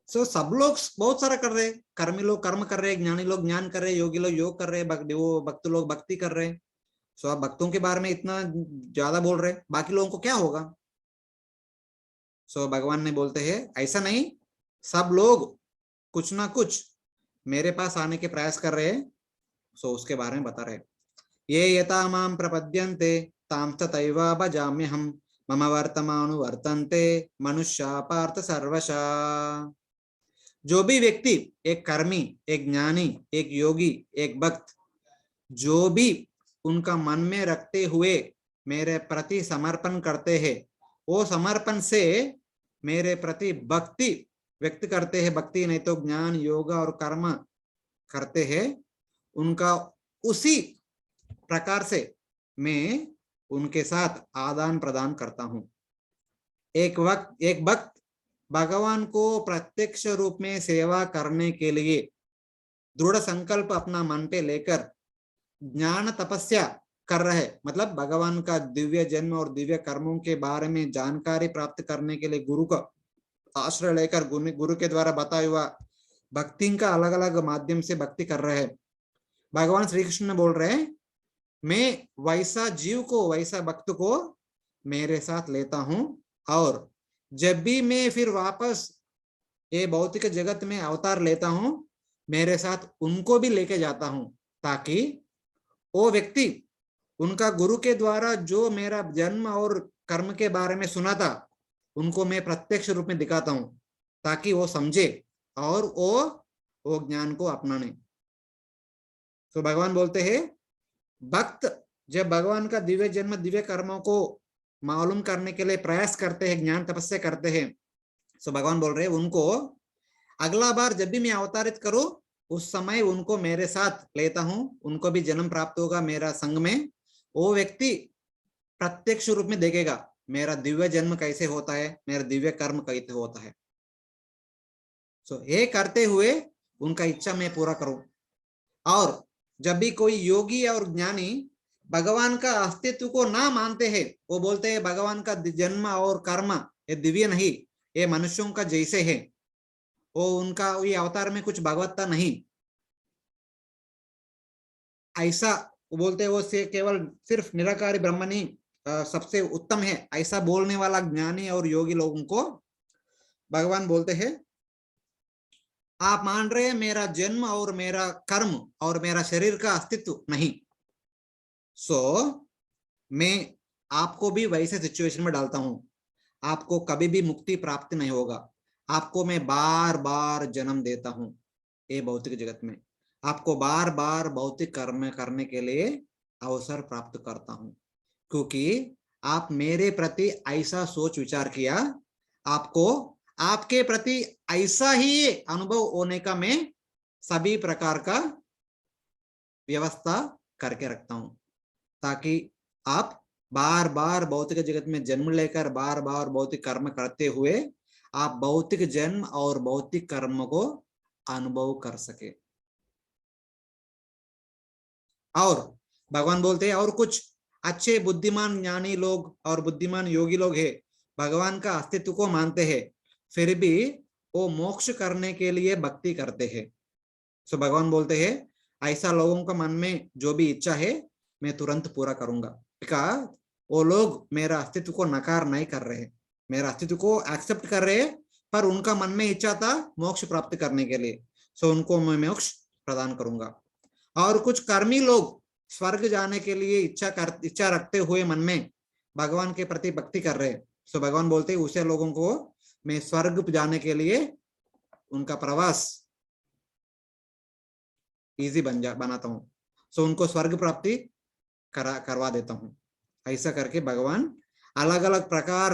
सब लोग बहुत सारा कर रहे, कर्मी लोग कर्म कर रहे, ज्ञानी लोग ज्ञान कर रहे, योगी लोग योग कर रहे, भक्त लोग भक्ति कर रहे। आप भक्तों के बारे में इतना ज्यादा बोल रहे, बाकी लोगों को क्या होगा? भगवान ने बोलते हैं ऐसा नहीं, सब लोग कुछ ना कुछ मेरे पास आने के प्रयास कर रहे हैं। उसके बारे में बता रहे, ये यथा मां प्रपद्यन्ते तां तथैव भजाम्यहम् मम वर्तमानुवर्तन्ते मनुष्या पार्थ सर्वशा। जो भी व्यक्ति एक कर्मी, एक ज्ञानी, एक योगी, एक भक्त, जो भी उनका मन में रखते हुए मेरे प्रति समर्पण करते हैं, वो समर्पण से मेरे प्रति भक्ति व्यक्त करते हैं, भक्ति नहीं तो ज्ञान, योग और कर्म करते हैं, उनका उसी प्रकार से मैं उनके साथ आदान प्रदान करता हूं। एक भक्त भगवान को प्रत्यक्ष रूप में सेवा करने के लिए दृढ़ संकल्प अपना मन पे लेकर ज्ञान तपस्या कर रहे, मतलब भगवान का दिव्य जन्म और दिव्य कर्मों के बारे में जानकारी प्राप्त करने के लिए गुरु का आश्रय लेकर गुरु के द्वारा बताया हुआ भक्ति का अलग अलग माध्यम से भक्ति कर रहे हैं। भगवान श्री कृष्ण बोल रहे हैं मैं वैसा जीव को, वैसा भक्त को मेरे साथ लेता हूं और जब भी मैं फिर वापस ये भौतिक जगत में अवतार लेता हूं, मेरे साथ उनको भी लेके जाता हूं, ताकि वो व्यक्ति उनका गुरु के द्वारा जो मेरा जन्म और कर्म के बारे में सुना था, उनको मैं प्रत्यक्ष रूप में दिखाता हूं, ताकि वो समझे और वो ज्ञान को अपनाने। तो भगवान बोलते हैं भक्त जब भगवान का दिव्य जन्म, दिव्य कर्मों को मालूम करने के लिए प्रयास करते हैं, ज्ञान तपस्या करते हैं, तो भगवान बोल रहे हैं उनको अगला बार जब भी मैं अवतारित करूं, उस समय उनको मेरे साथ लेता हूं, उनको भी जन्म प्राप्त होगा मेरा संग में। वो व्यक्ति प्रत्यक्ष रूप में देखेगा मेरा दिव्य जन्म कैसे होता है, मेरा दिव्य कर्म कैसे होता है। ये करते हुए उनका इच्छा मैं पूरा करूं। और जब भी कोई योगी और ज्ञानी भगवान का अस्तित्व को ना मानते हैं, वो बोलते हैं भगवान का जन्म और कर्म ये दिव्य नहीं, ये मनुष्यों का जैसे है, वो उनका ये अवतार में कुछ भगवत्ता नहीं, ऐसा बोलते हैं वो से केवल सिर्फ निराकारी ब्रह्मन ही सबसे उत्तम है, ऐसा बोलने वाला ज्ञानी और योगी लोगों को भगवान बोलते हैं आप मान रहे हैं मेरा जन्म और मेरा कर्म और मेरा शरीर का अस्तित्व नहीं, सो मैं आपको भी वैसे सिचुएशन में डालता हूं, आपको कभी भी मुक्ति प्राप्ति नहीं होगा, आपको मैं बार बार जन्म देता हूं ये भौतिक जगत में, आपको बार बार भौतिक कर्म करने के लिए अवसर प्राप्त करता हूं, क्योंकि आप मेरे प्रति ऐसा सोच विचार किया, आपको आपके प्रति ऐसा ही अनुभव होने का मैं सभी प्रकार का व्यवस्था करके रखता हूं, ताकि आप बार बार भौतिक जगत में जन्म लेकर बार बार भौतिक कर्म करते हुए आप भौतिक जन्म और भौतिक कर्म को अनुभव कर सके। और भगवान बोलते हैं और कुछ अच्छे बुद्धिमान ज्ञानी लोग और बुद्धिमान योगी लोग हैं, भगवान का अस्तित्व को मानते हैं, फिर भी वो मोक्ष करने के लिए भक्ति करते हैं। सो भगवान बोलते हैं ऐसा लोगों का मन में जो भी इच्छा है मैं तुरंत पूरा करूंगा, बिकॉज वो लोग मेरा अस्तित्व को नकार नहीं कर रहे, मेरा अस्तित्व को एक्सेप्ट कर रहे, पर उनका मन में इच्छा था मोक्ष प्राप्त करने के लिए, सो उनको मैं मोक्ष प्रदान करूंगा। और कुछ कर्मी लोग स्वर्ग जाने के लिए इच्छा रखते हुए मन में भगवान के प्रति भक्ति कर रहे, सो भगवान बोलते हैं उसे लोगों को मैं स्वर्ग जाने के लिए उनका प्रवास इजी बनाता हूं, सो उनको स्वर्ग प्राप्ति करवा देता हूं। ऐसा करके भगवान अलग अलग प्रकार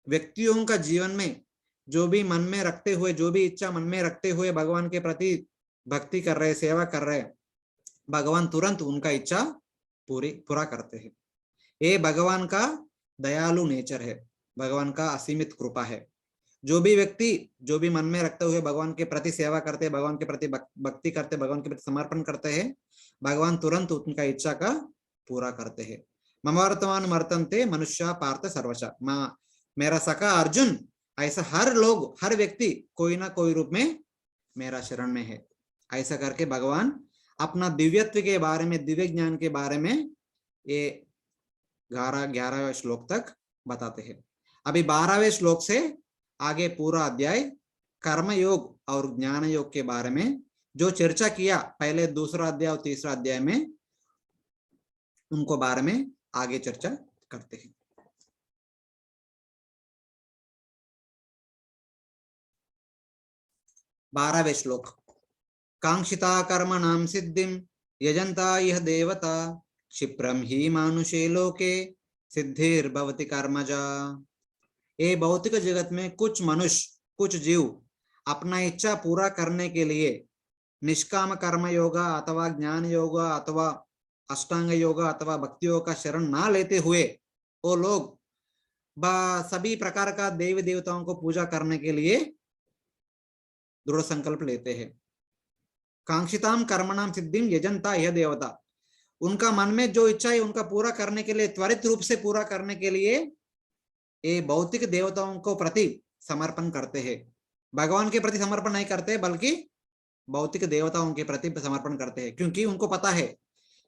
व्यक्तियों का जीवन में जो भी मन में रखते हुए, जो भी इच्छा मन में रखते हुए भगवान के प्रति भक्ति कर रहे, सेवा कर रहे, भगवान तुरंत उनका इच्छा पूरा करते हैं। ये भगवान का दयालु नेचर है, भगवान का असीमित कृपा है। जो भी व्यक्ति जो भी मन में रखते हुए भगवान के प्रति सेवा करते, भगवान के प्रति भक्ति करते, भगवान के प्रति समर्पण करते हैं, भगवान तुरंत उनका इच्छा का पूरा करते हैं। ममवर्तमान मर्तन्ते मनुष्य पार्थ सर्वशा, मेरा सखा अर्जुन ऐसा हर लोग हर व्यक्ति कोई ना कोई रूप में मेरा शरण में है। ऐसा करके भगवान अपना दिव्यत्व के बारे में, दिव्य ज्ञान के बारे में ये 11वें श्लोक तक बताते हैं। अभी 12वें श्लोक से आगे पूरा अध्याय कर्म योग और ज्ञान योग के बारे में जो चर्चा किया पहले दूसरा अध्याय और तीसरा अध्याय में, उनको बारे में आगे चर्चा करते हैं। बारहवें श्लोक, कांक्षिता कर्म नाम सिद्धिम यजंता यह देवता क्षिप्रम ही मानुषे लोके सिद्धिर्भवति कर्मजा। ये भौतिक जगत में कुछ मनुष्य, कुछ जीव अपना इच्छा पूरा करने के लिए निष्काम कर्म योगा अथवा ज्ञान योगा अथवा अष्टांग योगा अथवा भक्ति योग का शरण ना लेते हुए वो लोग सभी प्रकार का देवी देवताओं को पूजा करने के लिए दृढ़ संकल्प लेते हैं। कांक्षिताम कर्मणाम सिद्धिम यजंता यह देवता, उनका मन में जो इच्छा है उनका पूरा करने के लिए, त्वरित रूप से पूरा करने के लिए ये भौतिक देवताओं को प्रति समर्पण करते हैं। भगवान के प्रति समर्पण नहीं करते बल्कि भौतिक देवताओं के प्रति समर्पण करते हैं, क्योंकि उनको पता है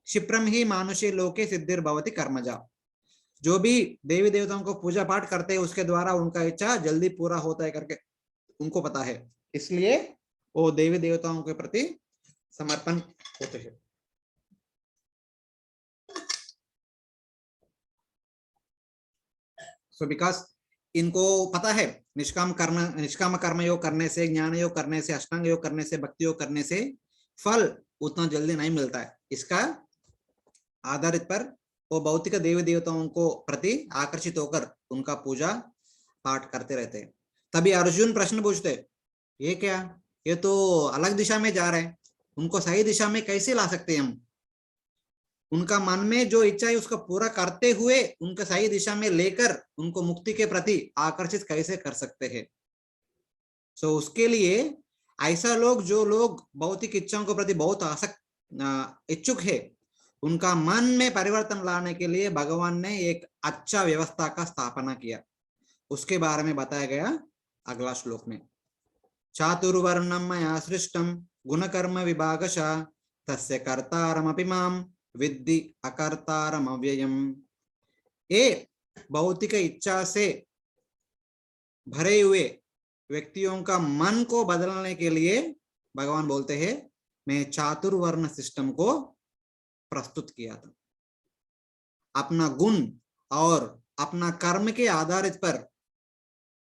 क्षिप्रम ही मानुषे लोके सिद्धिर्भवति कर्मजा, जो भी देवी देवताओं को पूजा पाठ करते हैं उसके द्वारा उनका इच्छा जल्दी पूरा होता है करके उनको पता है, इसलिए वो देवी देवताओं के प्रति समर्पण होते हैं। सो बिकॉज इनको पता है निष्काम कर्म योग करने से, ज्ञान योग करने से, अष्टांग योग करने से, भक्ति योग करने से फल उतना जल्दी नहीं मिलता है। इसका आधारित पर वो भौतिक देवी देवताओं को प्रति आकर्षित होकर उनका पूजा पाठ करते रहते हैं। तभी अर्जुन प्रश्न पूछते, ये क्या, ये तो अलग दिशा में जा रहे हैं, उनको सही दिशा में कैसे ला सकते हैं हम? उनका मन में जो इच्छा है उसको पूरा करते हुए उनका सही दिशा में लेकर उनको मुक्ति के प्रति आकर्षित कैसे कर सकते हैं? सो उसके लिए ऐसा लोग, जो लोग भौतिक इच्छाओं के प्रति बहुत इच्छुक है, उनका मन में परिवर्तन लाने के लिए भगवान ने एक अच्छा व्यवस्था का स्थापना किया। उसके बारे में बताया गया अगला श्लोक में। चातुर्वर्णं मया सृष्टं गुणकर्म विभागशः तस्य कर्तारमपि मां विद्धि अकर्तारमव्ययम्। ये भौतिक इच्छा से भरे हुए व्यक्तियों का मन को बदलने के लिए भगवान बोलते हैं मैं चातुर्वर्ण सिस्टम को प्रस्तुत किया था। अपना गुण और अपना कर्म के आधारित पर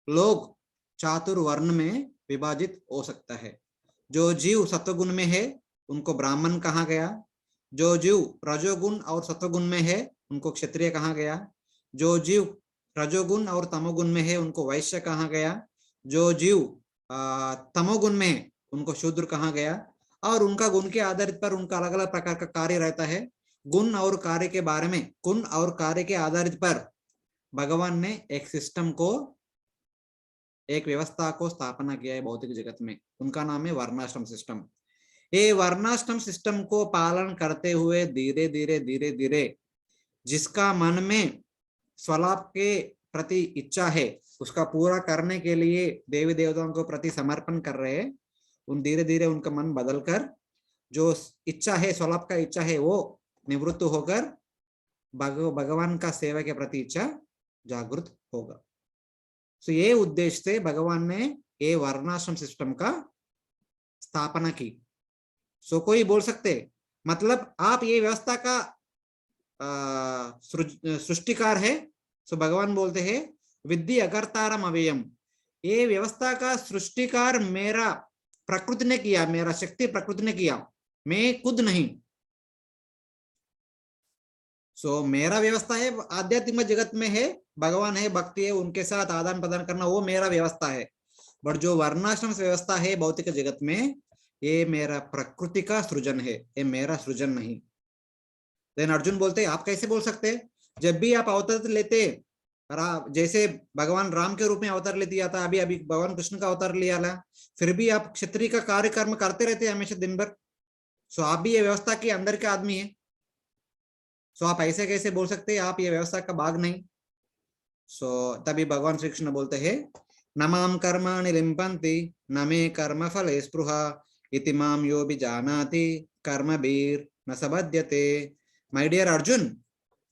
लोग चातुर्वर्ण में विभाजित हो सकता है। जो जीव सत्वगुण में है उनको ब्राह्मण कहा गया, जो जीव रजोगुण और सत्वगुण में है उनको क्षत्रिय कहा गया, जो जीव रजोगुण और तमोगुण में है उनको वैश्य कहा गया, जो जीव तमोगुण में है उनको शूद्र कहा गया। और उनका गुण के आधारित पर उनका अलग अलग प्रकार का कार्य रहता है। गुण और कार्य के बारे में, गुण और कार्य के आधारित पर भगवान ने एक सिस्टम को, एक व्यवस्था को स्थापना किया है भौतिक जगत में। उनका नाम है वर्णाश्रम सिस्टम। ये वर्णाश्रम सिस्टम को पालन करते हुए धीरे धीरे धीरे धीरे जिसका मन में स्वलाभ के प्रति इच्छा है उसका पूरा करने के लिए देवी देवताओं को प्रति समर्पण कर रहे हैं, उन धीरे धीरे उनका मन बदलकर जो इच्छा है, स्वलाभ का इच्छा है, वो निवृत्त होकर भगवान का सेवा के प्रति इच्छा जागृत होगा। तो ये उद्देश्य से भगवान ने ये वर्णाश्रम सिस्टम का स्थापना की। सो कोई बोल सकते मतलब आप ये व्यवस्था का सृष्टिकार है। सो भगवान बोलते हैं विद्धि अकर्तारम अव्ययम, ये व्यवस्था का सृष्टिकार मेरा प्रकृति ने किया, मेरा शक्ति प्रकृति ने किया, मैं खुद नहीं। सो मेरा व्यवस्था है, आध्यात्मिक जगत में है, भगवान है, भक्ति है, उनके साथ आदान प्रदान करना वो मेरा व्यवस्था है। बट जो वर्णाश्रम व्यवस्था है भौतिक जगत में, ये मेरा प्रकृति का सृजन है, ये मेरा सृजन नहीं। देन अर्जुन बोलते आप कैसे बोल सकते, जब भी आप अवतार लेते, जैसे भगवान राम के रूप में अवतार ले दिया था, अभी अभी भगवान कृष्ण का अवतार लिया था, फिर भी आप क्षत्रिय का कार्य कर्म करते रहते हमेशा दिन भर। सो आप भी ये व्यवस्था के अंदर के आदमी है। सो आप ऐसे कैसे बोल सकते हैं आप ये व्यवस्था का भाग नहीं। सो तभी भगवान श्री कृष्ण बोलते हैं न माम कर्माणि लिम्पन्ति न मे कर्म फले स्पृहा इति माम यो विजानाति कर्मभिर् न सबध्यते। माय डियर अर्जुन,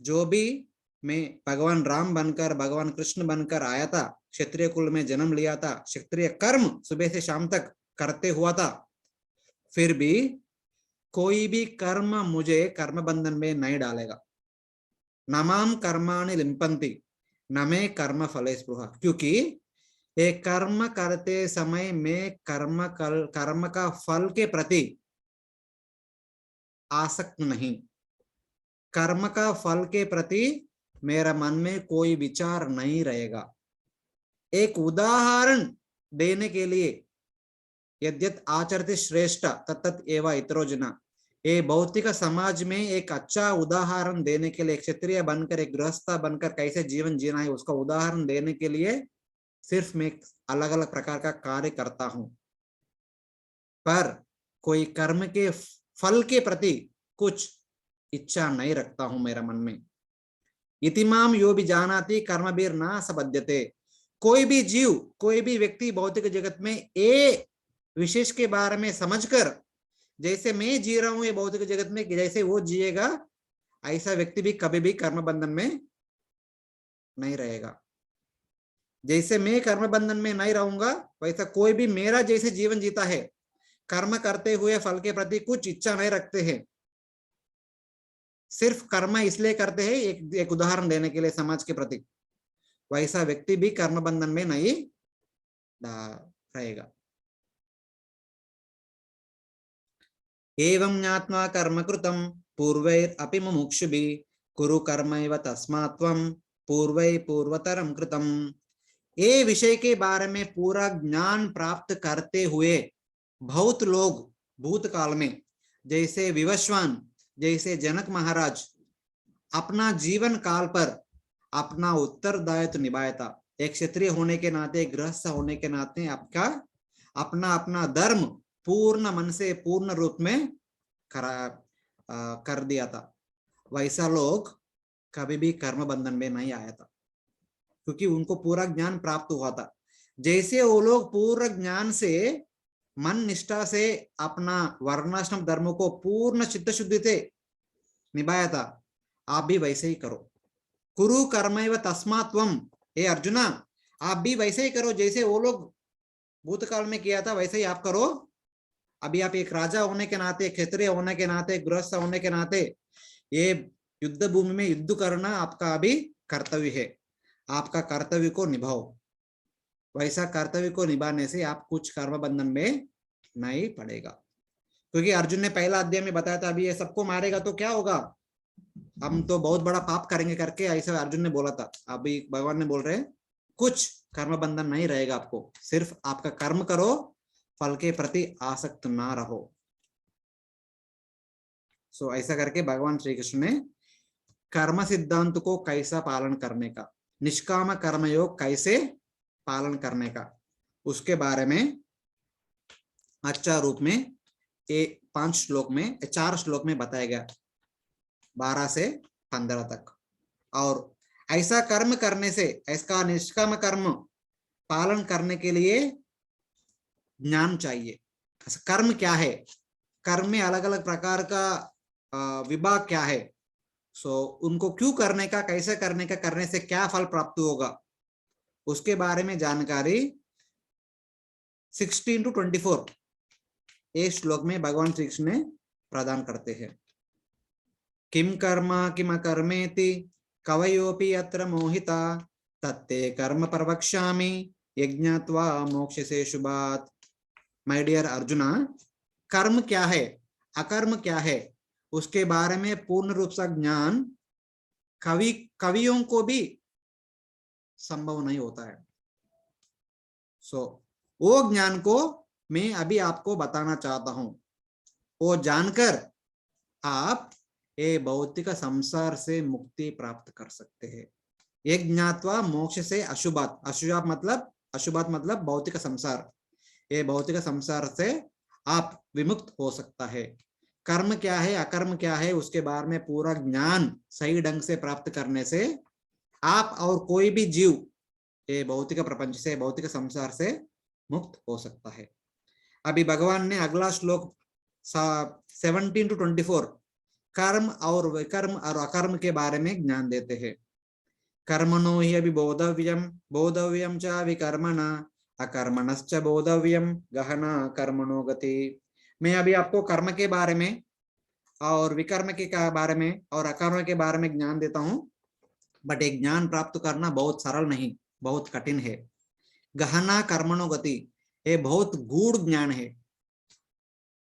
जो भी मैं भगवान राम बनकर, भगवान कृष्ण बनकर आया था, क्षत्रिय कुल में जन्म लिया था, क्षत्रिय कर्म सुबह से शाम तक करते हुआ था, फिर भी कोई भी कर्म मुझे कर्म बंधन में नहीं डालेगा। नमाम कर्माणि लिम्पन्ति न मे कर्म फले स्पृहा, क्योंकि एक कर्म करते समय में कर्म का फल के प्रति आसक्त नहीं, कर्म का फल के प्रति मेरा मन में कोई विचार नहीं रहेगा। एक उदाहरण देने के लिए यद्यत आचरति श्रेष्ठ तत्तत् एव इतरो जना, ये भौतिक समाज में एक अच्छा उदाहरण देने के लिए, क्षत्रिय बनकर, एक गृहस्थ बनकर कैसे जीवन जीना है उसका उदाहरण देने के लिए सिर्फ मैं अलग अलग प्रकार का कार्य करता हूं, पर कोई कर्म के फल के प्रति कुछ इच्छा नहीं रखता हूं मेरा मन में। इतिमाम यो भी जानाति कर्मभिर् न सबध्यते, कोई भी जीव, कोई भी व्यक्ति भौतिक जगत में ये विशेष के बारे में समझकर, जैसे मैं जी रहा हूं ये भौतिक जगत में, जैसे वो जिएगा, ऐसा व्यक्ति भी कभी भी कर्म बंधन में नहीं रहेगा। जैसे मैं कर्म बंधन में नहीं रहूंगा, वैसा कोई भी मेरा जैसे जीवन जीता है, कर्म करते हुए फल के प्रति कुछ इच्छा नहीं रखते हैं, सिर्फ कर्म इसलिए करते हैं एक उदाहरण देने के लिए समाज के प्रति, वैसा व्यक्ति भी कर्म बंधन में नहीं रहेगा। एवं ज्ञात्वा कर्म कृतं पूर्वैरपि मुमुक्षुभिः कुरु कर्मैव तस्मात् त्वं पूर्वै पूर्वतरं कृतं। ये विषय के बारे में पूरा ज्ञान प्राप्त करते हुए बहुत लोग भूतकाल में, जैसे विवस्वान, जैसे जनक महाराज, अपना जीवन काल पर अपना उत्तरदायित्व निभाया था। एक क्षत्रिय होने के नाते, गृहस्थ होने के नाते आपका अपना अपना धर्म पूर्ण मन से, पूर्ण रूप में कर दिया था। वैसा लोग कभी भी कर्म बंधन में नहीं आया था, क्योंकि उनको पूरा ज्ञान प्राप्त हुआ था। जैसे वो लोग पूर्ण ज्ञान से मन निष्ठा से अपना वर्णाश्रम धर्म को पूर्ण चित्त शुद्धि से निभाया था, आप भी वैसे ही करो। कुरु कर्मैव तस्मात्वम, हे अर्जुना आप भी वैसे ही करो जैसे वो लोग भूतकाल में किया था, वैसे ही आप करो। अभी आप एक राजा होने के नाते, क्षत्रिय होने के नाते, गृहस्थ होने के नाते ये युद्ध भूमि में युद्ध करना आपका अभी कर्तव्य है। आपका कर्तव्य को निभाओ। वैसा कर्तव्य को निभाने से आप कुछ कर्म बंधन में नहीं पड़ेगा। क्योंकि अर्जुन ने पहला अध्याय में बताया था अभी ये सबको मारेगा तो क्या होगा, हम तो बहुत बड़ा पाप करेंगे करके ऐसा अर्जुन ने बोला था। अभी भगवान ने बोल रहे हैं कुछ कर्म बंधन नहीं रहेगा आपको, सिर्फ आपका कर्म करो, फल के प्रति आसक्त ना रहो। सो ऐसा करके भगवान श्री कृष्ण ने कर्म सिद्धांत को कैसा पालन करने का, निष्काम कर्मयोग कैसे पालन करने का, उसके बारे में अच्छा रूप में 4 श्लोक में बताया गया, 12 से 15 तक। और ऐसा कर्म करने से, ऐसा निष्काम कर्म पालन करने के लिए ज्ञान चाहिए। कर्म क्या है, कर्म में अलग अलग प्रकार का विभाग क्या है, सो उनको क्यों करने का, कैसे करने का, करने से क्या फल प्राप्त होगा, उसके बारे में जानकारी 16 to 24 एक श्लोक में भगवान श्री कृष्ण प्रदान करते हैं। किम कर्म किम कर्मेति कवयोपि अत्र मोहिता तत्ते कर्म प्रवक्ष्यामि यज्ञात्वा मोक्षसे शुभात्। माय डियर अर्जुना, कर्म क्या है, अकर्म क्या है, उसके बारे में पूर्ण रूप से ज्ञान कवियों को भी संभव नहीं होता है। वो ज्ञान को मैं अभी आपको बताना चाहता हूं। वो जानकर आप ये भौतिक संसार से मुक्ति प्राप्त कर सकते हैं। ये ज्ञात्वा मोक्ष से अशुभात, अशुभात मतलब भौतिक संसार, ये भौतिक संसार से आप विमुक्त हो सकता है। कर्म क्या है, अकर्म क्या है, उसके बारे में पूरा ज्ञान सही ढंग से प्राप्त करने से आप और कोई भी जीव ये भौतिक प्रपंच से, भौतिक संसार से मुक्त हो सकता है। अभी भगवान ने अगला श्लोक 17 to 24 कर्म और विकर्म और अकर्म के बारे में ज्ञान देते हैं। कर्मणो हि अभि बोधव्यम च विकर्मणा अकर्मणश्च बोधव्यम गहना कर्मणो गति। मैं अभी आपको कर्म के बारे में और विकर्म के बारे में और अकर्म के बारे में ज्ञान देता हूं, बट एक ज्ञान प्राप्त करना बहुत सरल नहीं, बहुत कठिन है। गहना कर्मणो गति, ये बहुत गूढ़ ज्ञान है,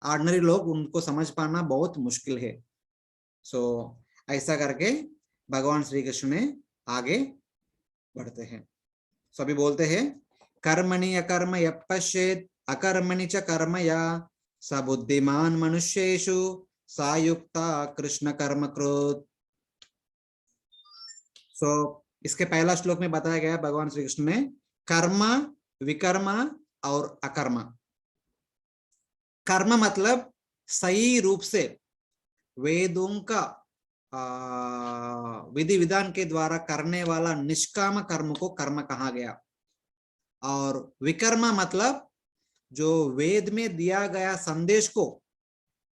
ऑर्डिनरी लोग उनको समझ पाना बहुत मुश्किल है। सो ऐसा करके भगवान श्री कृष्ण ने आगे बढ़ते हैं। सभी बोलते हैं कर्मणि अकर्म यः पश्येत् अकर्मणि च कर्म या स बुद्धिमान मनुष्येषु सा युक्ता कृष्ण कर्म कृत। सो इसके पहला श्लोक में बताया गया भगवान श्री कृष्ण ने कर्म, विकर्म और अकर्म। कर्म मतलब सही रूप से वेदों का विधि विधान के द्वारा करने वाला निष्काम कर्म को कर्म कहा गया। और विकर्म मतलब जो वेद में दिया गया संदेश को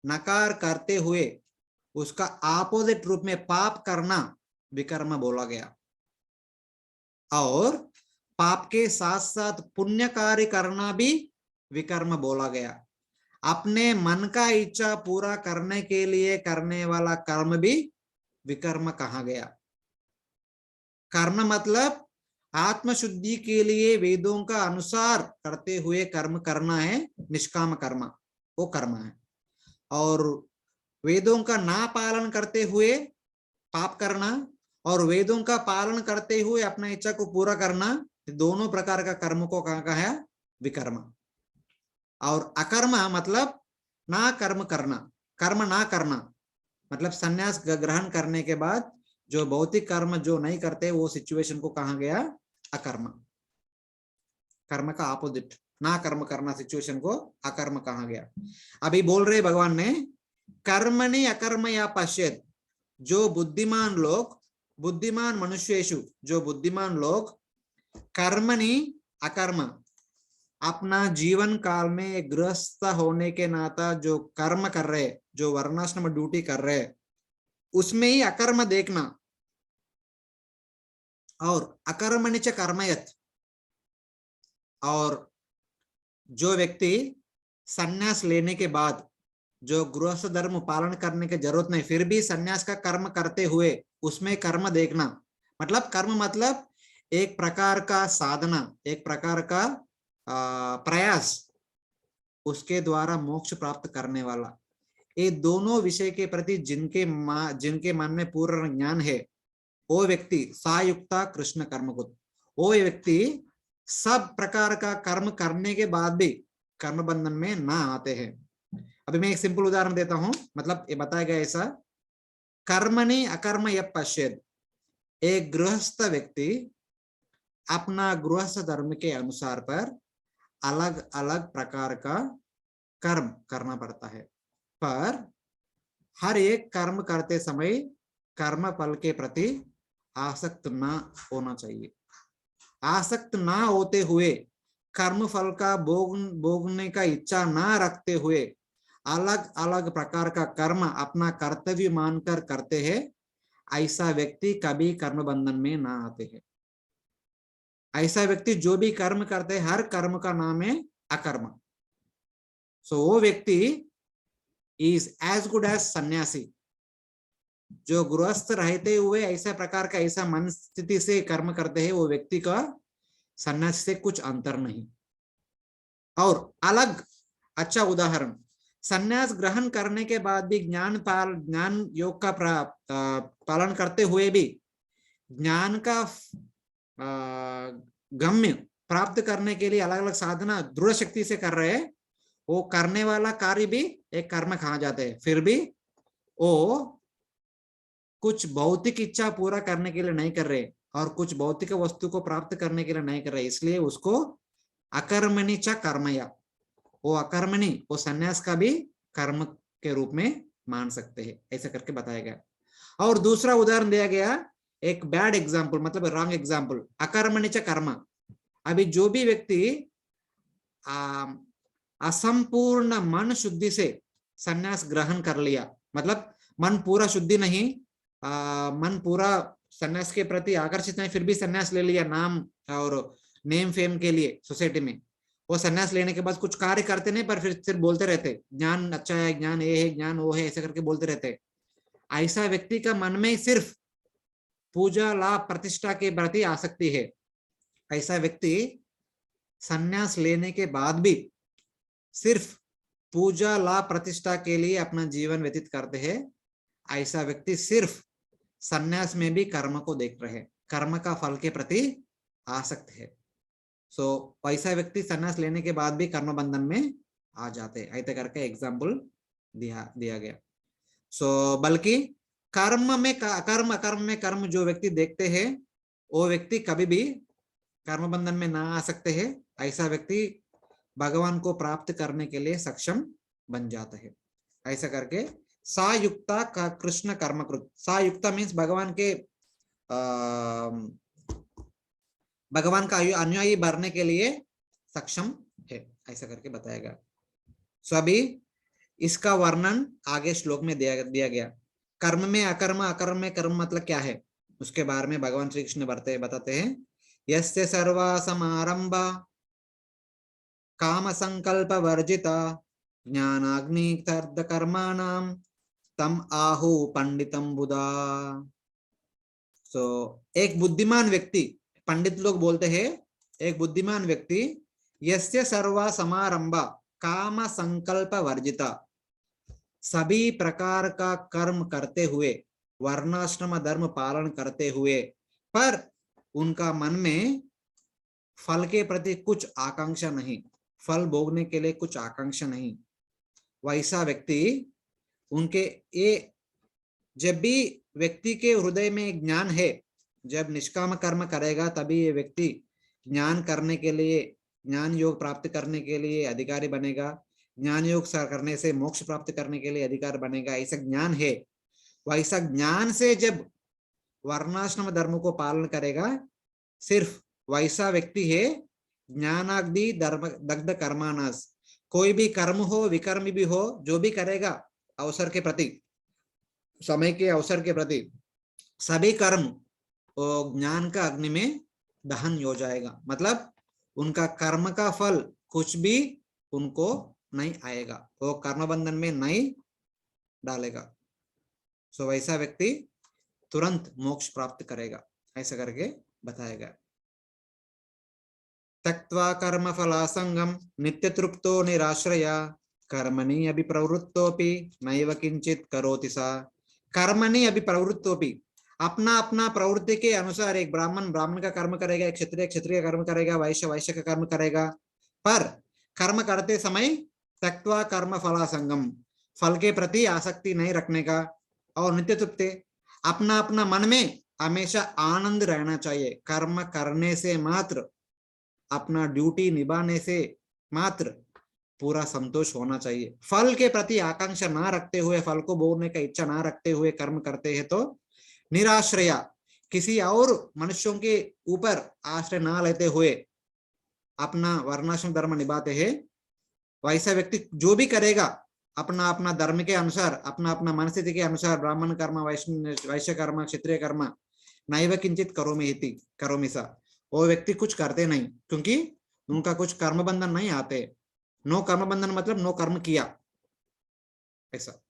नकार करते हुए उसका ऑपोजिट रूप में पाप करना विकर्म बोला गया। और पाप के साथ साथ पुण्य कार्य करना भी विकर्म बोला गया। अपने मन का इच्छा पूरा करने के लिए करने वाला कर्म भी विकर्म कहा गया। कर्म मतलब आत्मशुद्धि के लिए वेदों का अनुसार करते हुए कर्म करना है, निष्काम कर्म वो कर्म है। और वेदों का ना पालन करते हुए पाप करना और वेदों का पालन करते हुए अपना इच्छा को पूरा करना, दोनों प्रकार का कर्म को कहा है विकर्म। और अकर्म मतलब ना कर्म करना, कर्म ना करना मतलब संन्यास ग्रहण करने के बाद जो भौतिक कर्म जो नहीं करते वो सिचुएशन को कहा गया अकर्म। कर्म का ऑपोजिट ना कर्म करना सिचुएशन को अकर्म कहा गया। अभी बोल रहे भगवान ने कर्मणि अकर्म या पश्येत्, जो बुद्धिमान लोग, बुद्धिमान मनुष्येषु जो बुद्धिमान लोग कर्मणि अकर्म, अपना जीवन काल में गृहस्थ होने के नाता जो कर्म कर रहे, जो वर्णाश्रम ड्यूटी कर रहे, उसमें ही अकर्म देखना। और अकर्मणि च कर्मयत, और जो व्यक्ति संन्यास लेने के बाद जो गृहस्थ धर्म पालन करने की जरूरत नहीं, फिर भी संन्यास का कर्म करते हुए उसमें कर्म देखना। मतलब कर्म मतलब एक प्रकार का साधना, एक प्रकार का प्रयास, उसके द्वारा मोक्ष प्राप्त करने वाला। ये दोनों विषय के प्रति जिनके मन में पूर्ण ज्ञान है, वो व्यक्ति सायुक्ता कृष्ण कर्म को, वो व्यक्ति सब प्रकार का कर्म करने के बाद भी कर्म बंधन में ना आते हैं। अभी मैं एक सिंपल उदाहरण देता हूं, मतलब ये बताया गया ऐसा, कर्मणि अकर्म यः पश्येत्, एक गृहस्थ व्यक्ति अपना गृहस्थ धर्म के अनुसार पर अलग अलग प्रकार का कर्म करना पड़ता है, पर हर एक कर्म करते समय कर्म फल के प्रति आसक्त ना होना चाहिए। आसक्त ना होते हुए, कर्म फल का भोगने का इच्छा ना रखते हुए अलग अलग प्रकार का कर्म अपना कर्तव्य मानकर करते हैं, ऐसा व्यक्ति कभी कर्म बंधन में ना आते हैं। ऐसा व्यक्ति जो भी कर्म करते हैं, हर कर्म का नाम है अकर्म। सो वो व्यक्ति इज एज गुड एज सन्यासी। जो गृहस्थ रहते हुए ऐसा प्रकार का ऐसा मन स्थिति से कर्म करते हैं, वो व्यक्ति का सन्यासी से कुछ अंतर नहीं। और अलग अच्छा उदाहरण, सन्यास ग्रहण करने के बाद भी ज्ञान योग का पालन करते हुए भी ज्ञान का गम्य प्राप्त करने के लिए अलग अलग साधना दृढ़ शक्ति से कर रहे हैं, वो करने वाला कार्य भी एक कर्म कहा जाते हैं। फिर भी वो कुछ भौतिक इच्छा पूरा करने के लिए नहीं कर रहे और कुछ भौतिक वस्तु को प्राप्त करने के लिए नहीं कर रहे, इसलिए उसको अकर्मणि च कर्मया, वो अकर्मणि, वो सन्यास का भी कर्म के रूप में मान सकते हैं, ऐसा करके बताया गया। और दूसरा उदाहरण दिया गया, एक बैड एग्जाम्पल, मतलब रॉन्ग एग्जाम्पल, अकर्मणि च कर्म। अभी जो भी व्यक्ति असंपूर्ण मन शुद्धि से सन्यास ग्रहण कर लिया, मतलब मन पूरा शुद्धि नहीं, मन पूरा सन्यास के प्रति आकर्षित नहीं, फिर भी सन्यास ले लिया नाम और नेम फेम के लिए सोसाइटी में, वो सन्यास लेने के बाद कुछ कार्य करते नहीं, पर फिर बोलते रहते ज्ञान अच्छा है, ज्ञान ये है, ज्ञान वो है, ऐसे करके बोलते रहते। ऐसा व्यक्ति का मन में सिर्फ पूजा लाभ प्रतिष्ठा के प्रति आसक्ति है। ऐसा व्यक्ति सन्यास लेने के बाद भी सिर्फ पूजा लाभ प्रतिष्ठा के लिए अपना जीवन व्यतीत करते हैं। ऐसा व्यक्ति सिर्फ सन्यास में भी कर्म को देख रहे हैं, कर्म का फल के प्रति आसक्त है। सो ऐसा व्यक्ति सन्यास लेने के बाद भी कर्म बंधन में आ जाते हैं, ऐसे करके एग्जाम्पल दिया गया। सो बल्कि कर्म में कर्म, अकर्म में कर्म जो व्यक्ति देखते हैं, वो व्यक्ति कभी भी कर्म बंधन में ना आ सकते हैं। ऐसा व्यक्ति भगवान को प्राप्त करने के लिए सक्षम बन जाता है। ऐसा करके सायुक्ता का कृष्ण कर्मकृत, सायुक्ता मीन्स भगवान का अनुयायी भरने के लिए सक्षम है, ऐसा करके बताएगा। सो अभी इसका वर्णन आगे श्लोक में दिया गया। कर्म में अकर्म, अकर्म में कर्म मतलब क्या है, उसके बारे में भगवान श्री कृष्ण बताते हैं। यस्य सर्वा समारंभा काम संकल्प वर्जिता ज्ञानाग्नि तर्द कर्माणाम तम आहु पंडितम बुधा। सो एक बुद्धिमान व्यक्ति, पंडित लोग बोलते हैं एक बुद्धिमान व्यक्ति, यस्य सर्वा समारंभा काम संकल्प वर्जिता, सभी प्रकार का कर्म करते हुए, वर्णाश्रम धर्म पालन करते हुए, पर उनका मन में फल के प्रति कुछ आकांक्षा नहीं, फल भोगने के लिए कुछ आकांक्षा नहीं, वैसा व्यक्ति उनके ये, जब भी व्यक्ति के हृदय में ज्ञान है, जब निष्काम कर्म करेगा तभी ये व्यक्ति ज्ञान करने के लिए, ज्ञान योग प्राप्त करने के लिए अधिकारी बनेगा, ज्ञान योग करने से मोक्ष प्राप्त करने के लिए अधिकार बनेगा, ऐसा ज्ञान है। वैसा ज्ञान से जब वर्णाश्रम धर्म को पालन करेगा, सिर्फ वैसा व्यक्ति है ज्ञानाग्नि दग्ध कर्मानस, कोई भी कर्म हो विकर्म भी हो, जो भी करेगा अवसर के प्रति, समय के अवसर के प्रति, सभी कर्म वो ज्ञान का अग्नि में दहन हो जाएगा। मतलब उनका कर्म का फल कुछ भी उनको नहीं आएगा, वो कर्म बंधन में नहीं डालेगा। सो वैसा व्यक्ति तुरंत मोक्ष प्राप्त करेगा, ऐसा करके बताएगा। त्यक्त्वा कर्म फलासंगम नित्य तृप्तो निराश्रया कर्मणि अभि प्रवृत्तोपि नैव किंचित करोति सा। कर्मणि अभि प्रवृत्तोपि, अपना अपना प्रवृत्ति के अनुसार, एक ब्राह्मण ब्राह्मण का कर्म करेगा, एक क्षत्रिय क्षत्रिय कर्म करेगा, वैश्य वैश्य का कर्म करेगा, पर कर्म करते समय त्यक्त्वा कर्म फलासंगम, फल के प्रति आसक्ति नहीं रखने का, और नित्य तृप्ति, अपना अपना मन में हमेशा आनंद रहना चाहिए। कर्म करने से मात्र, अपना ड्यूटी निभाने से मात्र पूरा संतोष होना चाहिए। फल के प्रति आकांक्षा ना रखते हुए, फल को भोगने का इच्छा ना रखते हुए कर्म करते हैं तो निराश्रया, किसी और मनुष्यों के ऊपर आश्रय ना लेते हुए अपना वर्णाश्रम धर्म निभाते हैं, वैसा व्यक्ति जो भी करेगा अपना अपना धर्म के अनुसार, अपना अपना मनस्थिति के अनुसार, ब्राह्मण कर्म, वैश्य कर्म, क्षत्रिय कर्म, नैव किंचित करोमि इति करोमि सा, वो व्यक्ति कुछ करते नहीं, क्योंकि उनका कुछ कर्म बंधन नहीं आते। नो कर्म बंधन मतलब नो कर्म किया, ऐसा।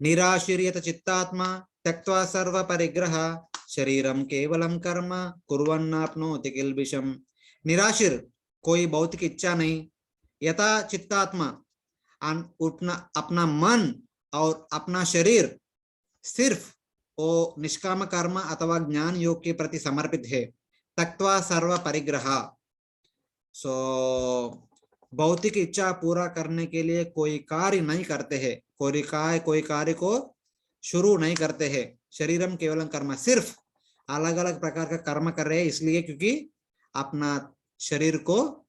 निराशीर्यत चित्तात्मा त्यक्त्वा सर्व परिग्रह शरीरम केवलम कर्म कुर्वन्नाप्नोति किल्बिषम। निराशीर, कोई भौतिक इच्छा नहीं, यथा चित्तात्मा, अपना मन और अपना शरीर सिर्फ वो निष्काम कर्म अथवा ज्ञान योग के प्रति समर्पित है। त्यक्त्वा सर्व परिग्रह, सो भौतिक इच्छा पूरा करने के लिए कोई कार्य नहीं करते हैं, कोई कार्य को शुरू नहीं करते हैं। शरीरम केवलम कर्म, सिर्फ अलग अलग प्रकार का कर्म कर रहे हैं, इसलिए क्योंकि अपना शरीर को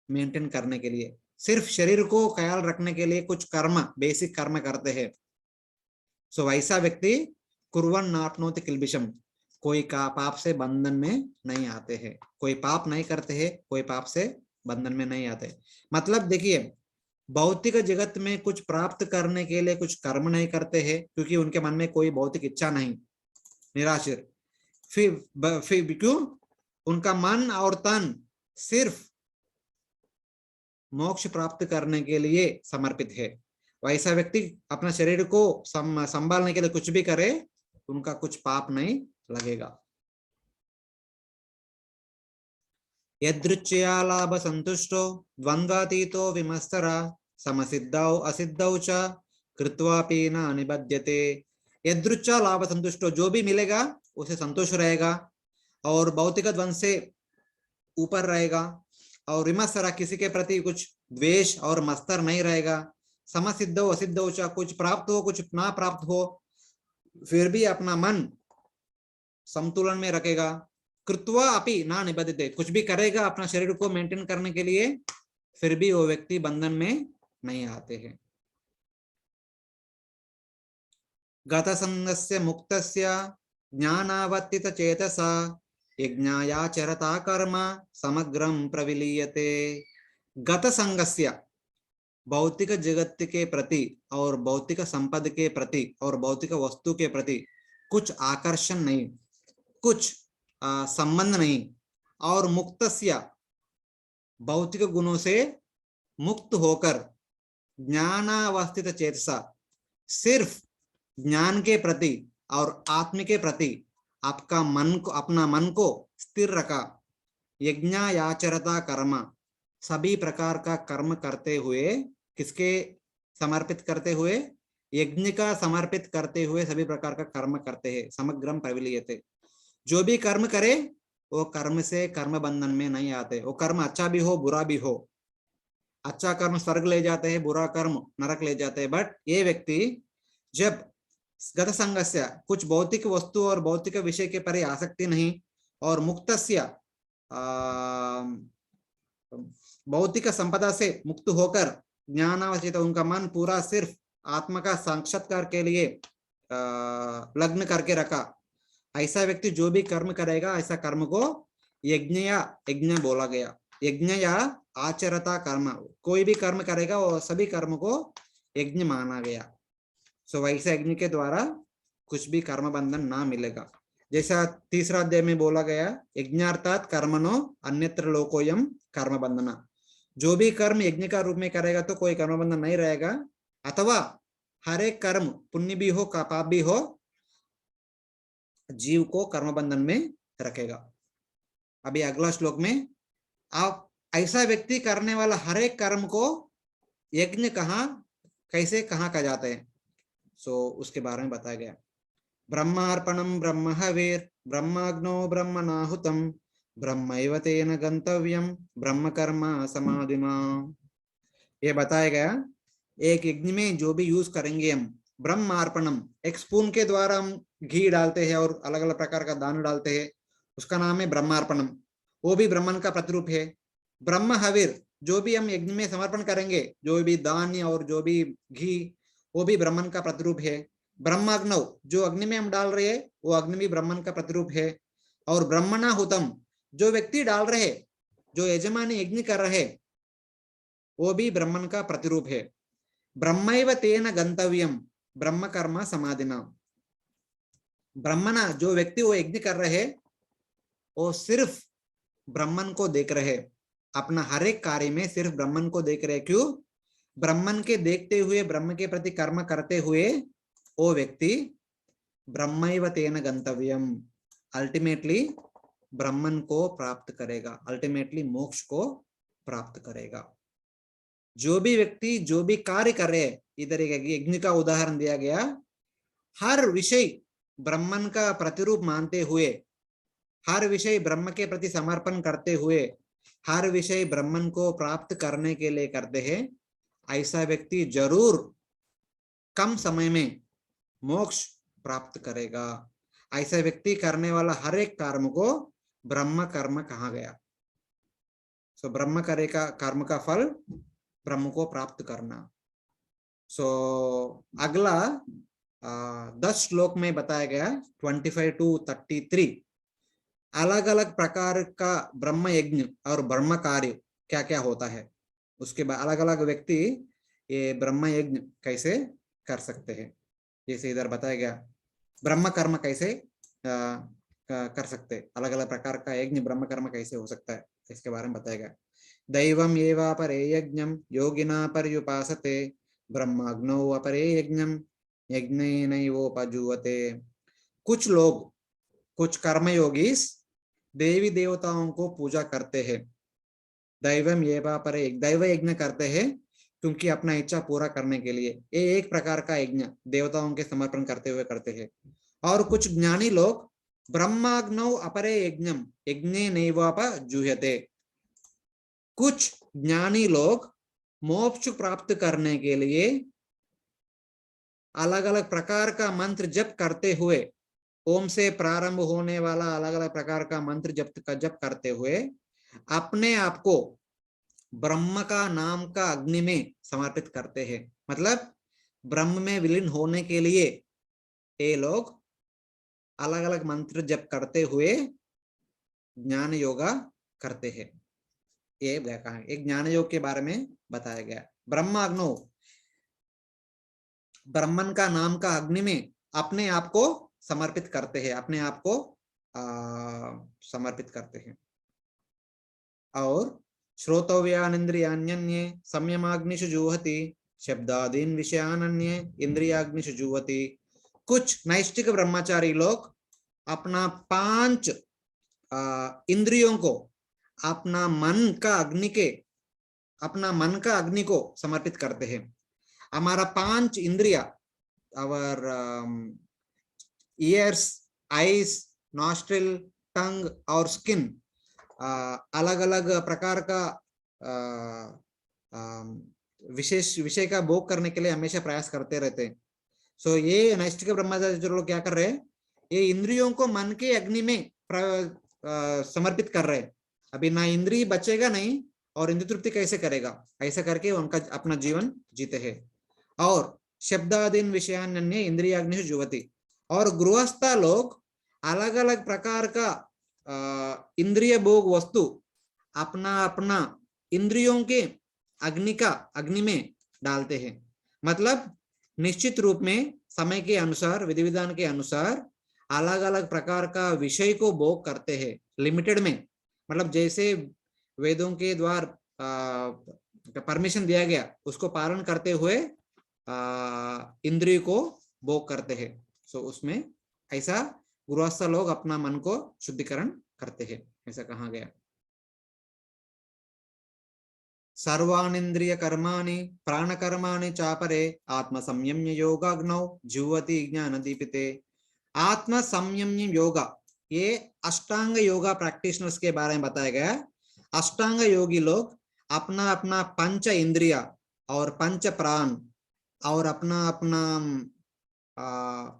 मेंटेन करने के लिए, सिर्फ शरीर को ख्याल रखने के लिए कुछ कर्म, बेसिक कर्म करते हैं। सो वैसा व्यक्ति कुर्वन् नाप्नोति किल्बिषम, कोई का पाप से बंधन में नहीं आते हैं, कोई पाप नहीं करते हैं, कोई पाप से बंधन में नहीं आते। मतलब देखिए, भौतिक जगत में कुछ प्राप्त करने के लिए कुछ कर्म नहीं करते हैं, क्योंकि उनके मन में कोई भौतिक इच्छा नहीं, निराशीर। फिर क्यों? उनका मन और तन सिर्फ मोक्ष प्राप्त करने के लिए समर्पित है। वैसा व्यक्ति अपना शरीर को संभालने के लिए कुछ भी करे, उनका कुछ पाप नहीं लगेगा। यदृच्छया लाभ संतुष्टो द्वंद्वातीतो विमत्सरा समसिद्धौ असिद्धौ च कृत्वापि न निबध्यते। यदृच्छा लाभ संतुष्टो, जो भी मिलेगा उसे संतोष रहेगा और भौतिक द्वंद्व से ऊपर रहेगा, और विमत्सरा, किसी के प्रति कुछ द्वेष और मत्सर नहीं रहेगा। समसिद्धौ असिद्धौ च, कुछ प्राप्त हो कुछ ना प्राप्त हो, फिर भी अपना मन संतुलन में रखेगा। कृत्वा अपि ना निबध्यते, कुछ भी करेगा अपना शरीर को मेंटेन करने के लिए, फिर भी वो व्यक्ति बंधन में नहीं आते हैं। गत संगस्य मुक्तस्य ज्ञानावर्तित चेतसा यज्ञायाचरता कर्म समग्रम प्रविलीयते। गत संगस्य, भौतिक जगत के प्रति और भौतिक संपद के प्रति और भौतिक वस्तु के प्रति कुछ आकर्षण नहीं, कुछ संबंध नहीं, और मुक्तस्य, भौतिक गुणों से मुक्त होकर ज्ञानावस्थित चेतसा, सिर्फ ज्ञान के प्रति और आत्म के प्रति आपका मन को, अपना मन को स्थिर रखा। यज्ञायाचरता कर्म, सभी प्रकार का कर्म करते हुए, किसके समर्पित करते हुए? यज्ञ का समर्पित करते हुए सभी प्रकार का कर्म करते हैं। समग्रम प्रविलीयते, जो भी कर्म करे वो कर्म से कर्म बंधन में नहीं आते। वो कर्म अच्छा भी हो बुरा भी हो, अच्छा कर्म स्वर्ग ले जाते हैं, बुरा कर्म नरक ले जाते हैं। बट ये व्यक्ति जब गत संगस्य, कुछ भौतिक वस्तु और भौतिक विषय के परे आसक्ति नहीं, और मुक्तस्य, भौतिक संपदा से मुक्त होकर ज्ञानावस्थित, उनका मन पूरा सिर्फ आत्मा का साक्षात्कार के लिए लग्न करके रखा, ऐसा व्यक्ति जो भी कर्म करेगा ऐसा कर्म को यज्ञ बोला गया। यज्ञ या आचरता कर्म, कोई भी कर्म करेगा वो सभी कर्म को यज्ञ माना गया। सो वैसे यज्ञ के द्वारा कुछ भी कर्म बंधन ना मिलेगा। जैसा तीसरा अध्याय में बोला गया, यज्ञार्थात कर्मणो अन्यत्र लोकोयम कर्म बंधना। जो भी कर्म यज्ञ का रूप में करेगा तो कोई कर्म बंधन नहीं रहेगा, अथवा हर एक कर्म पुण्य भी हो पाप भी हो जीव को कर्म बंधन में रखेगा। अभी अगला श्लोक में आप ऐसा व्यक्ति करने वाला हर एक कर्म को यज्ञ कैसे कहा जाते हैं, सो उसके बारे में बताया गया। ब्रह्मार्पणम ब्रह्म हविर ब्रह्माग्नो ब्रह्मणाहुतम ब्रह्मैव तेन गंतव्यम ब्रह्म कर्म समाधिमा। ये बताया गया एक यज्ञ में जो भी यूज करेंगे हम, ब्रह्मार्पणम, एक स्पून के द्वारा हम घी डालते हैं और अलग अलग प्रकार का दान डालते हैं, उसका नाम है ब्रह्मार्पणम, वो भी ब्रह्मन का प्रतिरूप है। ब्रह्म हविर, जो भी हम यज्ञ में समर्पण करेंगे, जो भी दान और जो भी घी, वो भी ब्रह्मन का प्रतिरूप है। ब्रह्माग्नव, जो अग्नि में हम डाल रहे हैं वो अग्नि भी ब्रह्मन का प्रतिरूप है। और ब्रह्मणाहुतम, जो व्यक्ति डाल रहे, जो यजमानी यज्ञ कर रहे, वो भी ब्रह्मन का प्रतिरूप है। ब्रह्मैव तेन गंतव्यम ब्रह्म कर्म समाधिना। ब्रह्मणा, जो व्यक्ति वो यज्ञ कर रहे वो सिर्फ ब्रह्मन को देख रहे, अपना हर एक कार्य में सिर्फ ब्रह्मन को देख रहे। क्यों? ब्रह्मन के देखते हुए, ब्रह्म के प्रति कर्म करते हुए वो व्यक्ति ब्रह्मैव तेन गंतव्यम, अल्टीमेटली ब्रह्मन को प्राप्त करेगा, अल्टीमेटली मोक्ष को प्राप्त करेगा। जो भी व्यक्ति जो भी कार्य कर रहे, इधर एक यज्ञ का उदाहरण दिया गया, हर विषय ब्रह्मन का प्रतिरूप मानते हुए, हर विषय ब्रह्म के प्रति समर्पण करते हुए, हर विषय ब्रह्मन को प्राप्त करने के लिए करते हैं, ऐसा व्यक्ति जरूर कम समय में मोक्ष प्राप्त करेगा। ऐसा व्यक्ति करने वाला हर एक कर्म को ब्रह्म कर्म कहा गया। सो ब्रह्म करेगा कर्म का फल ब्रह्म को प्राप्त करना। सो अगला 10 श्लोक में बताया गया 25 to 33 अलग अलग प्रकार का ब्रह्म यज्ञ और ब्रह्म कार्य क्या क्या होता है। उसके बाद अलग अलग व्यक्ति ये ब्रह्म यज्ञ कैसे कर सकते हैं, जैसे इधर बताया गया ब्रह्म कर्म कैसे कर सकते, अलग अलग प्रकार का यज्ञ ब्रह्म कर्म कैसे हो सकता है, इसके बारे में बताया गया। दैवम एवा परे यज्ञम योगिना पर्युपासते ब्रह्माग्नौ अपरे यज्ञम यज्ञेनैवोपजुह्वते। कुछ लोग, कुछ कर्मयोगी देवी देवताओं को पूजा करते हैं। दैवम एवा परे, दैव यज्ञ करते हैं क्योंकि अपना इच्छा पूरा करने के लिए, ये एक प्रकार का यज्ञ देवताओं के समर्पण करते हुए करते हैं। और कुछ ज्ञानी लोग ब्रह्माग्नौ अपरे यज्ञम यज्ञेनैवोपजुह्वते, कुछ ज्ञानी लोग मोक्ष प्राप्त करने के लिए अलग अलग प्रकार का मंत्र जप करते हुए, ओम से प्रारंभ होने वाला अलग अलग प्रकार का मंत्र जप करते हुए अपने आप को ब्रह्म का नाम का अग्नि में समर्पित करते हैं। मतलब ब्रह्म में विलीन होने के लिए ये लोग अलग अलग मंत्र जप करते हुए ज्ञान योगा करते हैं। ये कहा एक ज्ञान योग के बारे में बताया गया। ब्रह्माग्नो, ब्रह्मन का नाम का अग्नि में अपने आप को समर्पित करते हैं, अपने आप को समर्पित करते हैं। और श्रोतव्यानिंद्रियाण्यन्ये संयमाग्निषु जुह्वति शब्दादीन विषयानन्ये इंद्रियाग्निषु जुह्वति। कुछ नैष्ठिक ब्रह्मचारी लोग अपना 5 इंद्रियों को अपना मन का अग्नि को समर्पित करते हैं। हमारा 5 इंद्रिया, आवर ईयर्स, आईज, नॉस्ट्रिल, टंग और स्किन अलग अलग प्रकार का विशेष विषय का भोग करने के लिए हमेशा प्रयास करते रहते हैं। सो ये नैष्ठिक ब्रह्मचारी जो लोग क्या कर रहे हैं, ये इंद्रियों को मन के अग्नि में समर्पित कर रहे हैं। अभी ना इंद्रिय बचेगा नहीं और इंद्रिय तृप्ति कैसे करेगा, ऐसा करके उनका अपना जीवन जीते हैं। और शब्दादीन विषयान्य इंद्रियाग्निषु जुह्वति। और गृहस्था लोग अलग अलग प्रकार का इंद्रिय भोग वस्तु अपना अपना इंद्रियों के अग्नि में डालते हैं। मतलब निश्चित रूप में समय के अनुसार, विधि विधान के अनुसार अलग अलग प्रकार का विषय को भोग करते हैं लिमिटेड में। मतलब जैसे वेदों के द्वारा परमिशन दिया गया उसको पालन करते हुए इंद्रिय को भोग करते हैं। सो उसमें ऐसा गृहस्थ लोग अपना मन को शुद्धिकरण करते हैं, ऐसा कहा गया। सर्वानिंद्रिय कर्माणि प्राण कर्माणि चापरे आत्म संयम्य योगाग्नौ जुह्वति ज्ञान दीपिते। आत्म संयम्य योगा, ये अष्टांग योगा प्रैक्टिशनर्स के बारे में बताया गया। अष्टांग योगी लोग अपना अपना पंच इंद्रिया और पंच प्राण और अपना अपना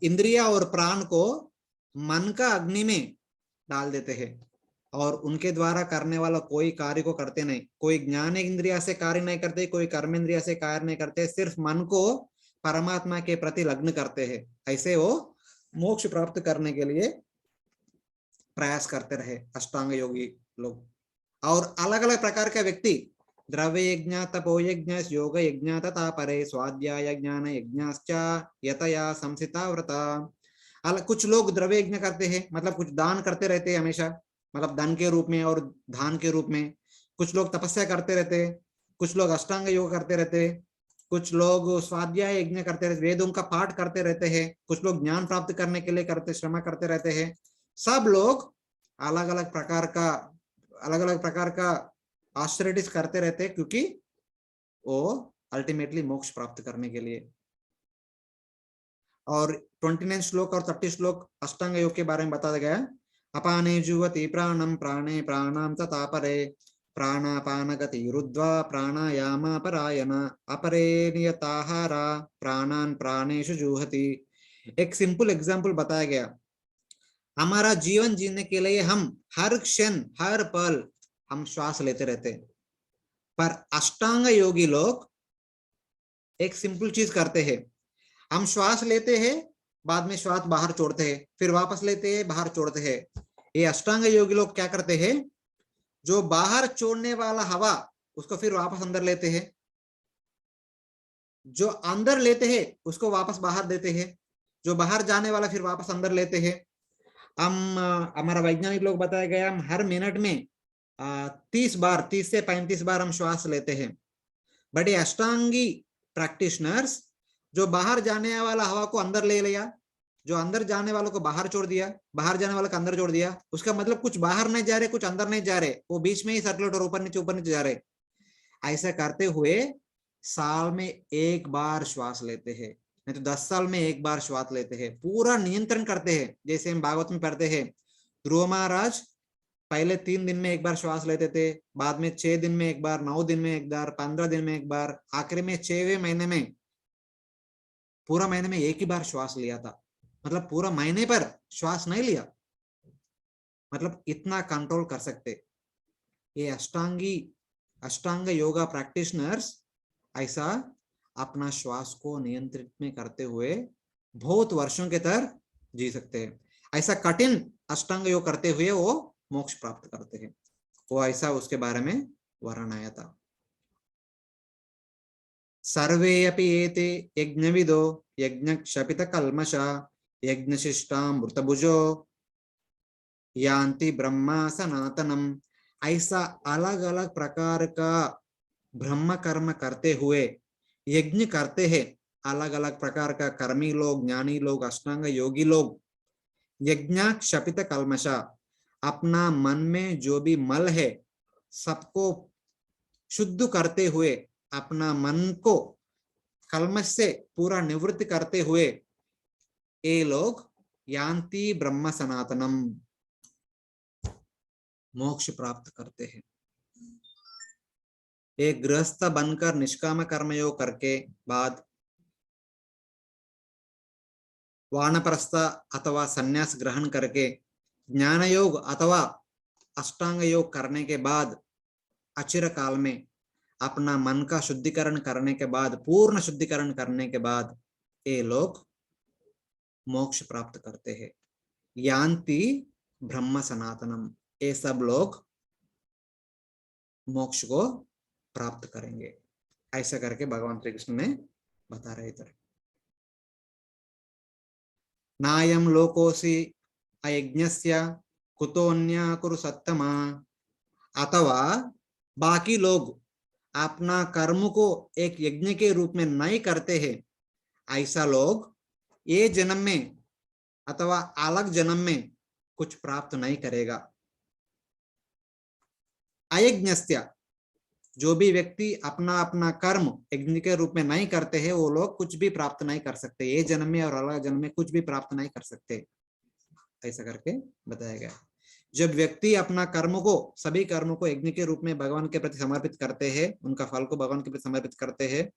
इंद्रिया और प्राण को मन का अग्नि में डाल देते हैं और उनके द्वारा करने वाला कोई कार्य को करते नहीं। कोई ज्ञान इंद्रिया से कार्य नहीं करते, कोई कर्म इंद्रिया से कार्य नहीं करते, सिर्फ मन को परमात्मा के प्रति लग्न करते हैं। ऐसे वो मोक्ष प्राप्त करने के लिए प्रयास करते रहे अष्टांग योगी लोग। और अलग अलग प्रकार के व्यक्ति द्रव्य यज्ञ, तपो यज्ञ, योग यज्ञ तथा परे स्वाध्याय ज्ञान यज्ञश्च यतया संसिता व्रता। अलग कुछ लोग द्रव्य यज्ञ करते हैं, मतलब कुछ दान करते रहते हैं हमेशा, मतलब धन के रूप में और धान के रूप में। कुछ लोग तपस्या करते रहते हैं, कुछ लोग अष्टांग योग करते रहते हैं, कुछ लोग स्वाध्याय यज्ञ करते रहते, वेदों का पाठ करते रहते हैं, कुछ लोग ज्ञान प्राप्त करने के लिए करते श्रम करते रहते हैं। सब लोग अलग अलग प्रकार का ऑस्टेरिटीज करते रहते हैं, क्योंकि वो अल्टीमेटली मोक्ष प्राप्त करने के लिए। और 29 श्लोक और 30 श्लोक अष्टांग योग के बारे में बताया गया। अपाने जुह्वति प्राणं प्राणे प्राणां तथा परे प्राणापान गति रुद्ध्वा प्राणायाम परायण अपरे नियताहारा प्राणान प्राणेषु जुह्वति। एक सिंपल एग्जांपल बताया गया। हमारा जीवन जीने के लिए हम हर क्षण हर पल हम श्वास लेते रहते हैं, पर अष्टांग योगी लोग एक सिंपल चीज करते हैं। हम श्वास लेते हैं, बाद में श्वास बाहर छोड़ते हैं, फिर वापस लेते हैं, बाहर छोड़ते हैं। ये अष्टांग योगी लोग क्या करते हैं, जो बाहर छोड़ने वाला हवा उसको फिर वापस अंदर लेते हैं, जो अंदर लेते हैं उसको वापस बाहर देते हैं, जो बाहर जाने वाला फिर वापस अंदर लेते हैं। हम हमारा वैज्ञानिक लोग बताया गया, हम हर मिनट में 30 से 35 बार हम श्वास लेते हैं। बट ये अष्टांगी प्रैक्टिशनर्स जो बाहर जाने वाला हवा को अंदर ले लिया, जो अंदर जाने वालों को बाहर छोड़ दिया, बाहर जाने वाला को अंदर छोड़ दिया, उसका मतलब कुछ बाहर नहीं जा रहे, कुछ अंदर नहीं जा रहे, वो बीच में ही सर्कुलेट और ऊपर नीचे जा रहे। ऐसा करते हुए साल में एक बार श्वास लेते हैं, नहीं तो 10 साल में एक बार श्वास लेते हैं, पूरा नियंत्रण करते हैं। जैसे हम भागवत में पढ़ते हैं, ध्रुव महाराज पहले 3 दिन में एक बार श्वास लेते थे, बाद में 6 दिन में एक बार, 9 दिन में एक बार, 15 दिन में एक बार, आखिर में 6वें महीने में पूरा महीने में एक ही बार श्वास लिया था। मतलब पूरा महीने पर श्वास नहीं लिया, मतलब इतना कंट्रोल कर सकते। ये अष्टांग योगा प्रैक्टिशनर्स ऐसा अपना श्वास को नियंत्रित में करते हुए बहुत वर्षों के तक जी सकते हैं। ऐसा कठिन अष्टांग योग करते हुए वो मोक्ष प्राप्त करते हैं। वो ऐसा उसके बारे में वर्णन आया था। सर्वे अपि एते यज्ञविदो यज्ञक्षपित कल्मषा यज्ञशिष्टामृतभुजो यान्ति ब्रह्मा सनातनम। ऐसा अलग अलग प्रकार का ब्रह्म कर्म करते हुए यज्ञ करते हैं, अलग अलग प्रकार का कर्मी लोग, ज्ञानी लोग, अष्टांग योगी लोग। यज्ञ क्षपित कल्मषा, अपना मन में जो भी मल है सबको शुद्ध करते हुए, अपना मन को कल्मष से पूरा निवृत्त करते हुए ये लोग यान्ति ब्रह्म सनातनम, मोक्ष प्राप्त करते हैं। एक गृहस्थ बनकर निष्काम कर्मयोग करके बाद वानप्रस्थ अथवा संन्यास ग्रहण करके ज्ञान योग अथवा अष्टांग योग करने के बाद अचिर काल में अपना मन का शुद्धिकरण करने के बाद, पूर्ण शुद्धिकरण करने के बाद ये लोग मोक्ष प्राप्त करते हैं। यान्ति ब्रह्म सनातनम, ये सब लोग मोक्ष को प्राप्त करेंगे। ऐसा करके भगवान श्री कृष्ण ने बता रहे थे। नायम लोकोसी अयज्ञस्य कुतोन्या कुरु सत्तमा, अथवा बाकी लोग अपना कर्म को एक यज्ञ के रूप में नहीं करते हैं, ऐसा लोग ये जन्म में अथवा अलग जन्म में कुछ प्राप्त नहीं करेगा। अयज्ञस्य, जो भी व्यक्ति अपना अपना कर्म यज्ञ के रूप में नहीं करते हैं, वो लोग कुछ भी प्राप्त नहीं कर सकते, ये जन्म में और अलग जन्म में कुछ भी प्राप्त नहीं कर सकते, ऐसा करके बताया गया। जब व्यक्ति अपना कर्म को, सभी कर्मों को यज्ञ के रूप में भगवान के प्रति समर्पित करते हैं, उनका फल को भगवान के प्रति समर्पित करते हैं,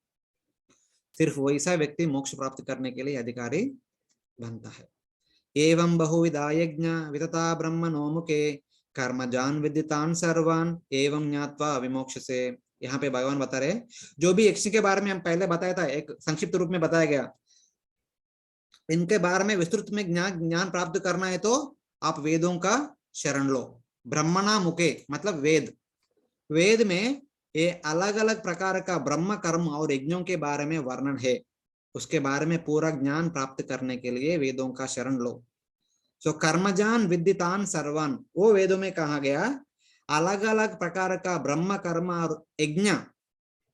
सिर्फ वैसा व्यक्ति मोक्ष प्राप्त करने के लिए अधिकारी बनता है। एवं बहुविधा यज्ञ वितता ब्रह्मणो मुखे कर्मजान विदितान सर्वान एवं ज्ञात्वा विमोक्षसे। यहाँ पे भगवान बता रहे, जो भी यज्ञ के बारे में हम पहले बताया था, एक संक्षिप्त रूप में बताया गया, इनके बारे में विस्तृत में ज्ञान प्राप्त करना है तो आप वेदों का शरण लो। ब्रह्मणा मुखे मतलब वेद, वेद में ये अलग अलग प्रकार का ब्रह्म कर्म और यज्ञों के बारे में वर्णन है, उसके बारे में पूरा ज्ञान प्राप्त करने के लिए वेदों का शरण लो। सो कर्मजान विदितान सर्वान, वो वेदों में कहा गया अलग अलग प्रकार का ब्रह्म कर्म और यज्ञ,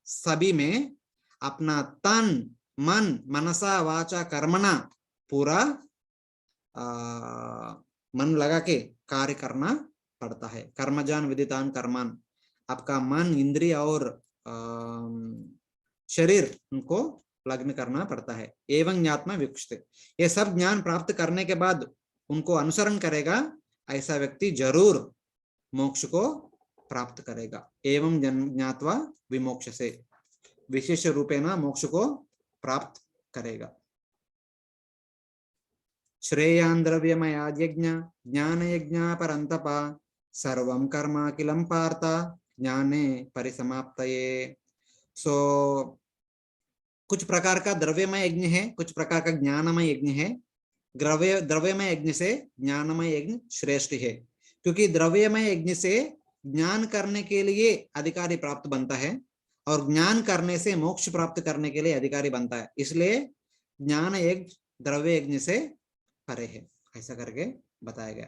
सभी में अपना तन मन मनसा वाचा कर्मणा पूरा मन लगा के कार्य करना पड़ता है। कर्मजान विदितान कर्मान, आपका मन इंद्रिय और शरीर उनको लग्न करना पड़ता है। एवं ज्ञात्मा विमुक्षते, ये सब ज्ञान प्राप्त करने के बाद उनको अनुसरण करेगा, ऐसा व्यक्ति जरूर मोक्ष को प्राप्त करेगा। एवं ज्ञात्वा विमोक्षसे, विशेष रूपेण मोक्ष को प्राप्त करेगा। श्रेयान् द्रव्यमयाद् यज्ञ ज्ञान यज्ञ परन्तप सर्वं कर्म अखिलं पार्थ ज्ञाने परिसमाप्तये। सो कुछ प्रकार का द्रव्यमय यज्ञ है, कुछ प्रकार का ज्ञानमय यज्ञ है। द्रव्यमय यज्ञ से ज्ञानमय यज्ञ श्रेष्ठ है, क्योंकि द्रव्यमय यज्ञ से ज्ञान करने के लिए अधिकारी प्राप्त बनता है और ज्ञान करने से मोक्ष प्राप्त करने के लिए अधिकारी बनता है, इसलिए ज्ञान यज्ञ द्रव्य यज्ञ से परे है, ऐसा करके बताया गया।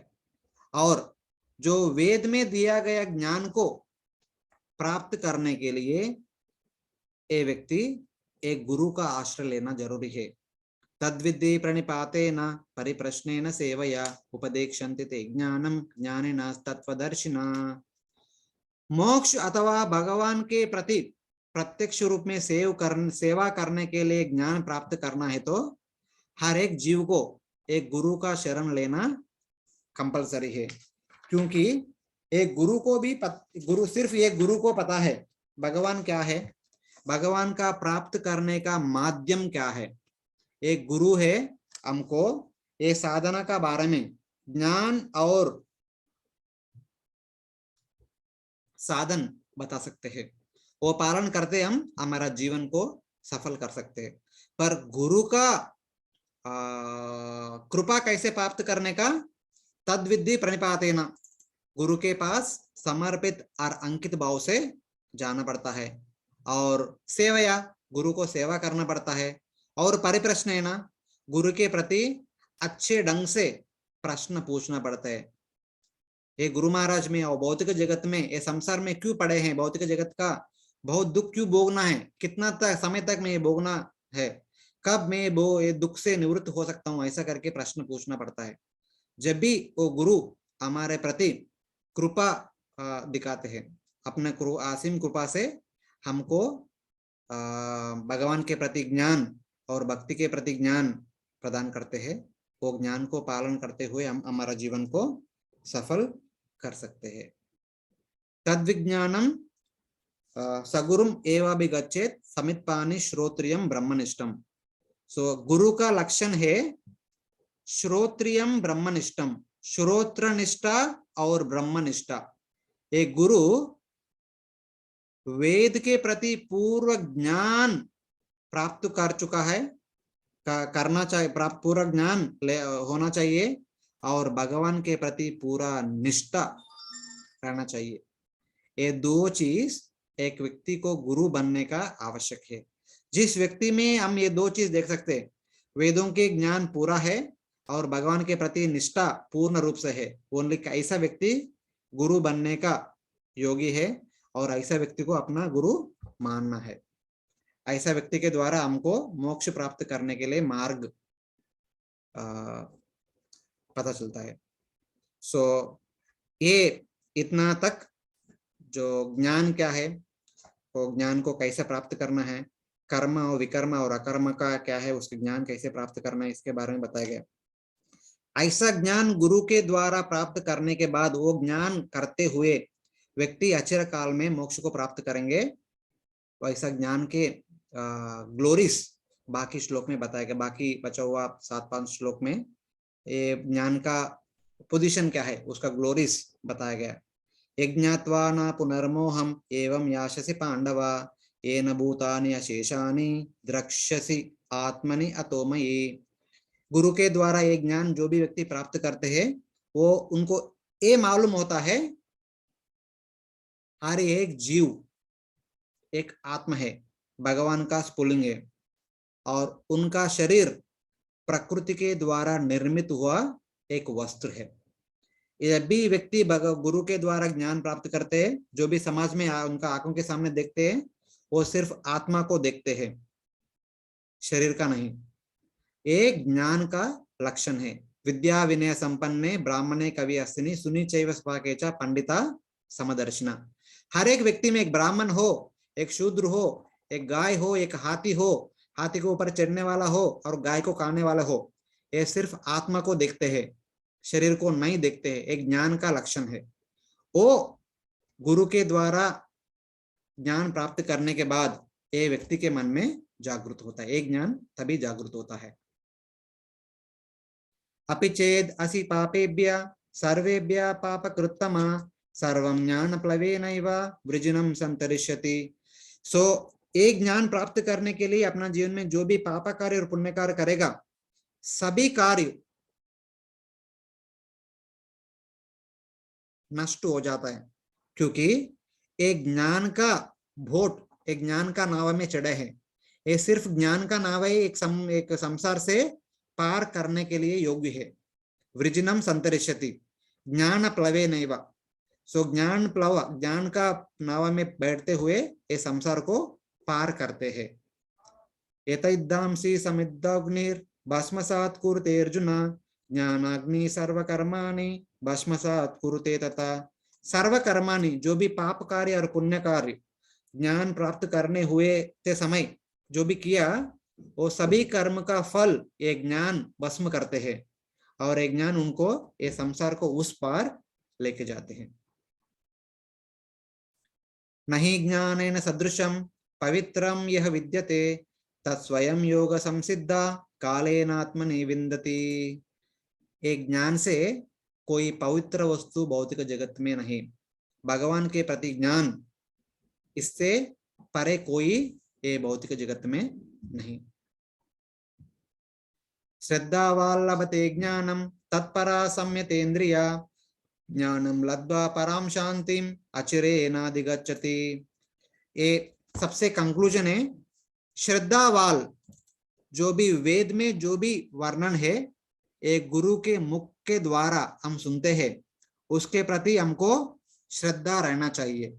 और जो वेद में दिया गया ज्ञान को प्राप्त करने के लिए ये व्यक्ति एक गुरु का आश्रय लेना जरूरी है। तद्विद्धि प्रणिपातेन परिप्रश्नेन सेवया उपदेक्षन्ति ते ज्ञानम ज्ञानिन तत्वदर्शिना। मोक्ष अथवा भगवान के प्रति प्रत्यक्ष रूप में सेवा करने के लिए ज्ञान प्राप्त करना है तो हर एक जीव को एक गुरु का शरण लेना कंपलसरी है, क्योंकि एक गुरु को भी सिर्फ एक गुरु को पता है भगवान क्या है, भगवान का प्राप्त करने का माध्यम क्या है। एक गुरु है, हमको ये साधना का बारे में ज्ञान और साधन बता सकते हैं, वो पालन करते हम हमारा जीवन को सफल कर सकते हैं। पर गुरु का कृपा कैसे प्राप्त करने का, तद्विद्धि प्रणिपातेन, गुरु के पास समर्पित और अंकित भाव से जाना पड़ता है, और सेवया गुरु को सेवा करना पड़ता है, और परिप्रश्नेन गुरु के प्रति अच्छे ढंग से प्रश्न पूछना पड़ता है। ये गुरु महाराज में और भौतिक जगत में, ये संसार में क्यों पड़े हैं, भौतिक जगत का बहुत दुख क्यों भोगना है, कितना समय तक में ये भोगना है, कब मैं ये दुख से निवृत्त हो सकता हूँ, ऐसा करके प्रश्न पूछना पड़ता है। जब भी वो गुरु हमारे प्रति कृपा दिखाते हैं, अपने असीम कृपा से हमको भगवान के प्रति ज्ञान और भक्ति के प्रति ज्ञान प्रदान करते हैं, वो ज्ञान को पालन करते हुए हम हमारा जीवन को सफल कर सकते हैं। तद्विज्ञानम सगुरुम एवाभिगच्छेत समित्पानि श्रोत्रियम ब्रह्मनिष्ठम। सो गुरु का लक्षण है श्रोत्रियम ब्रह्मनिष्ठम, श्रोत्र निष्ठा और ब्रह्मनिष्ठा। एक गुरु वेद के प्रति पूर्व ज्ञान प्राप्त कर चुका है, करना चाहिए, प्राप्त पूरा ज्ञान होना चाहिए, और भगवान के प्रति पूरा निष्ठा रहना चाहिए। ये दो चीज एक व्यक्ति को गुरु बनने का आवश्यक है। जिस व्यक्ति में हम ये दो चीज देख सकते हैं, वेदों के ज्ञान पूरा है और भगवान के प्रति निष्ठा पूर्ण रूप से है, ओनली ऐसा व्यक्ति गुरु बनने का योगी है और ऐसा व्यक्ति को अपना गुरु मानना है। ऐसा व्यक्ति के द्वारा हमको मोक्ष प्राप्त करने के लिए मार्ग पता चलता है। सो ये इतना तक जो ज्ञान क्या है, वो ज्ञान को कैसे प्राप्त करना है, कर्म और विकर्म और अकर्म का क्या है, उसके ज्ञान कैसे प्राप्त करना है, इसके बारे में बताया गया। ऐसा ज्ञान गुरु के द्वारा प्राप्त करने के बाद वो ज्ञान करते हुए व्यक्ति अचिर काल में मोक्ष को प्राप्त करेंगे। वैसा ज्ञान के ग्लोरीज बाकी श्लोक में बताया गया। बाकी बचा हुआ 7-5 श्लोक में ये ज्ञान का पोजीशन क्या है, उसका ग्लोरीज बताया गया। यज्ञात्वा न पुनर्मोहम एवं याशसि पांडव येन भूतानि अशेषानि द्रक्ष्यसि आत्मनि अतो मयि। गुरु के द्वारा ये ज्ञान जो भी व्यक्ति प्राप्त करते हैं, वो उनको ये मालूम होता है हर एक जीव एक आत्मा है, भगवान का स्फुलिंग है, और उनका शरीर प्रकृति के द्वारा निर्मित हुआ एक वस्त्र है। जब भी व्यक्ति गुरु के द्वारा ज्ञान प्राप्त करते हैं, जो भी समाज में उनका आंखों के सामने देखते हैं, वो सिर्फ आत्मा को देखते हैं, शरीर का नहीं। एक ज्ञान का लक्षण है। विद्या विनय संपन्ने ब्राह्मणे कवि अस्तिनि सुनि चैव स्वाके च पंडिता समदर्शिना। हर एक व्यक्ति में एक ब्राह्मण हो, एक शूद्र हो, एक गाय हो, एक हाथी हो, हाथी के ऊपर चढ़ने वाला हो और गाय को खाने वाला हो, ये सिर्फ आत्मा को देखते हैं, शरीर को नहीं देखते हैं। एक ज्ञान का लक्षण है। वो गुरु के द्वारा ज्ञान प्राप्त करने के बाद ये व्यक्ति के मन में जागृत होता है। एक ज्ञान तभी जागृत होता है। अपि चेद असि पापेभ्य सर्वेभ्य पापकृत्तमा सर्वं ज्ञान प्लवेनैव वृजिनं संतरिष्यति। सो एक ज्ञान प्राप्त करने के लिए अपना जीवन में जो भी पाप कार्य और पुण्य कार्य करेगा, सभी कार्य नष्ट हो जाता है, क्योंकि एक ज्ञान का भोट, एक ज्ञान का नाव में चढ़े हैं। ये सिर्फ ज्ञान का नाव है, एक संसार से पार करने के लिए योग्य है। वृजिनम संतरिष्यति ज्ञान प्लवे नैव। सो ज्ञान प्लव, ज्ञान का नाव में बैठते हुए ये संसार को पार करते हैं। एतैद्दांसि समिद्धग्निर् भस्मसात् कुरुते अर्जुन ज्ञानाग्नि सर्वकर्माणि भस्मसात् कुरुते तथा। सर्वकर्माणि, जो भी पाप कार्य और पुण्य कार्य ज्ञान प्राप्त करने हुए ते समय जो भी किया, वो सभी कर्म का फल ये ज्ञान भस्म करते हैं, और एक ज्ञान उनको ये संसार को उस पार लेके जाते हैं। नहीं ज्ञानेन सदृशम पवित्रम यह विद्यते तत्स्वयं योग संसिद्धा कालेनात्मनि विन्दति। एक ज्ञान से कोई पवित्र वस्तु भौतिक जगत में नहीं, भगवान के प्रति ज्ञान, इससे परे कोई ये भौतिक जगत में नहीं। श्रद्धावाल्लभते ज्ञानम तत्परा सम्यतेन्द्रिया ज्ञानम लब्ध्वा पराम शांतिम अचिरेणाधिगच्छति। ये सबसे कंक्लूजन है। श्रद्धावाल, जो भी वेद में जो भी वर्णन है, एक गुरु के मुख के द्वारा हम सुनते हैं, उसके प्रति हमको श्रद्धा रहना चाहिए।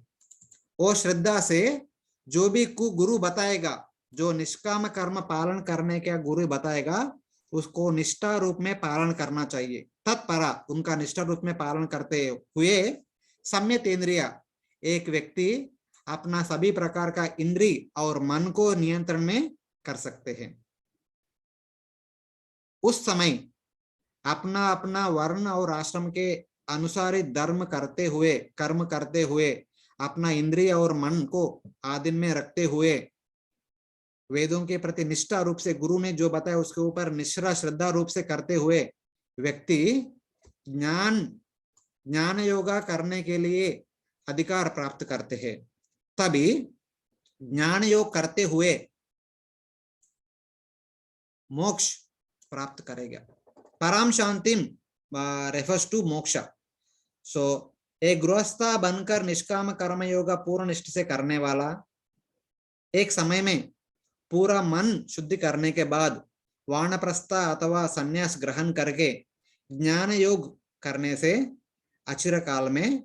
वो श्रद्धा से जो भी गुरु बताएगा, जो निष्काम कर्म पालन करने का गुरु बताएगा, उसको निष्ठा रूप में पालन करना चाहिए। तत्परा, उनका निष्ठा रूप में पालन करते हुए सम्यक इंद्रिया, एक व्यक्ति अपना सभी प्रकार का इंद्री और मन को नियंत्रण में कर सकते हैं। उस समय अपना अपना वर्ण और आश्रम के अनुसार धर्म करते हुए, कर्म करते हुए, अपना इंद्रिय और मन को आधीन में रखते हुए, वेदों के प्रति निष्ठा रूप से गुरु ने जो बताया उसके ऊपर निष्ठा श्रद्धा रूप से करते हुए व्यक्ति ज्ञान योगा करने के लिए अधिकार प्राप्त करते हैं। तभी ज्ञान योग करते हुए मोक्ष प्राप्त करेगा। परम शांतिम refers to moksha. So एक गृहस्था बनकर निष्काम कर्म योगा पूर्ण निष्ठा से करने वाला एक समय में पूरा मन शुद्धि करने के बाद वानप्रस्थ अथवा संन्यास ग्रहण करके ज्ञान योग करने से अचिर काल में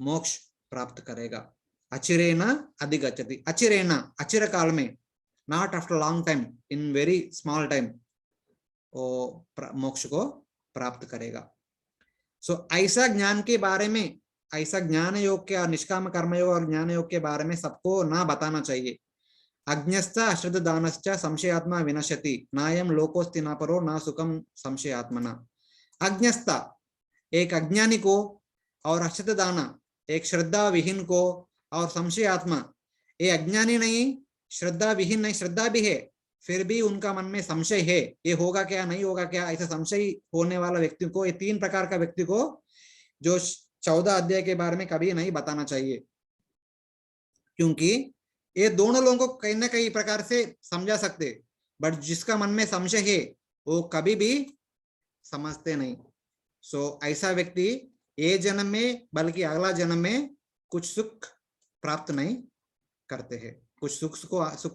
मोक्ष प्राप्त करेगा. अचिरेण अधिगच्छति. अचिरेण अचिर काल में, not after long time, in very small time, वो मोक्ष को प्राप्त करेगा. सो ऐसा ज्ञान के बारे में, ऐसा ज्ञान योग के और निष्काम कर्म योग और ज्ञान योग के बारे में सबको ना बताना चाहिए. अज्ञश्च अश्रद्ध दानश्च संशयात्मा विनश्यति नायम लोकोस्ति न परो न सुखम संशयात्मना. अज्ञस्ता एक अज्ञानी को और अश्रद्ध दाना एक श्रद्धा विहीन को और संशयात्मा ये अज्ञानी नहीं, श्रद्धा विहीन नहीं, श्रद्धा भी है फिर भी उनका मन में संशय है, ये होगा क्या नहीं होगा क्या, ऐसा संशय होने वाला व्यक्ति को, ये तीन प्रकार का व्यक्ति को जो 14 अध्याय के बारे में कभी नहीं बताना चाहिए. क्योंकि ये दोनों लोगों को कहीं ना कहीं प्रकार से समझा सकते, बट जिसका मन में संशय है वो कभी भी समझते नहीं. सो ऐसा व्यक्ति ये जन्म में बल्कि अगला जन्म में कुछ सुख प्राप्त नहीं करते हैं, कुछ सुख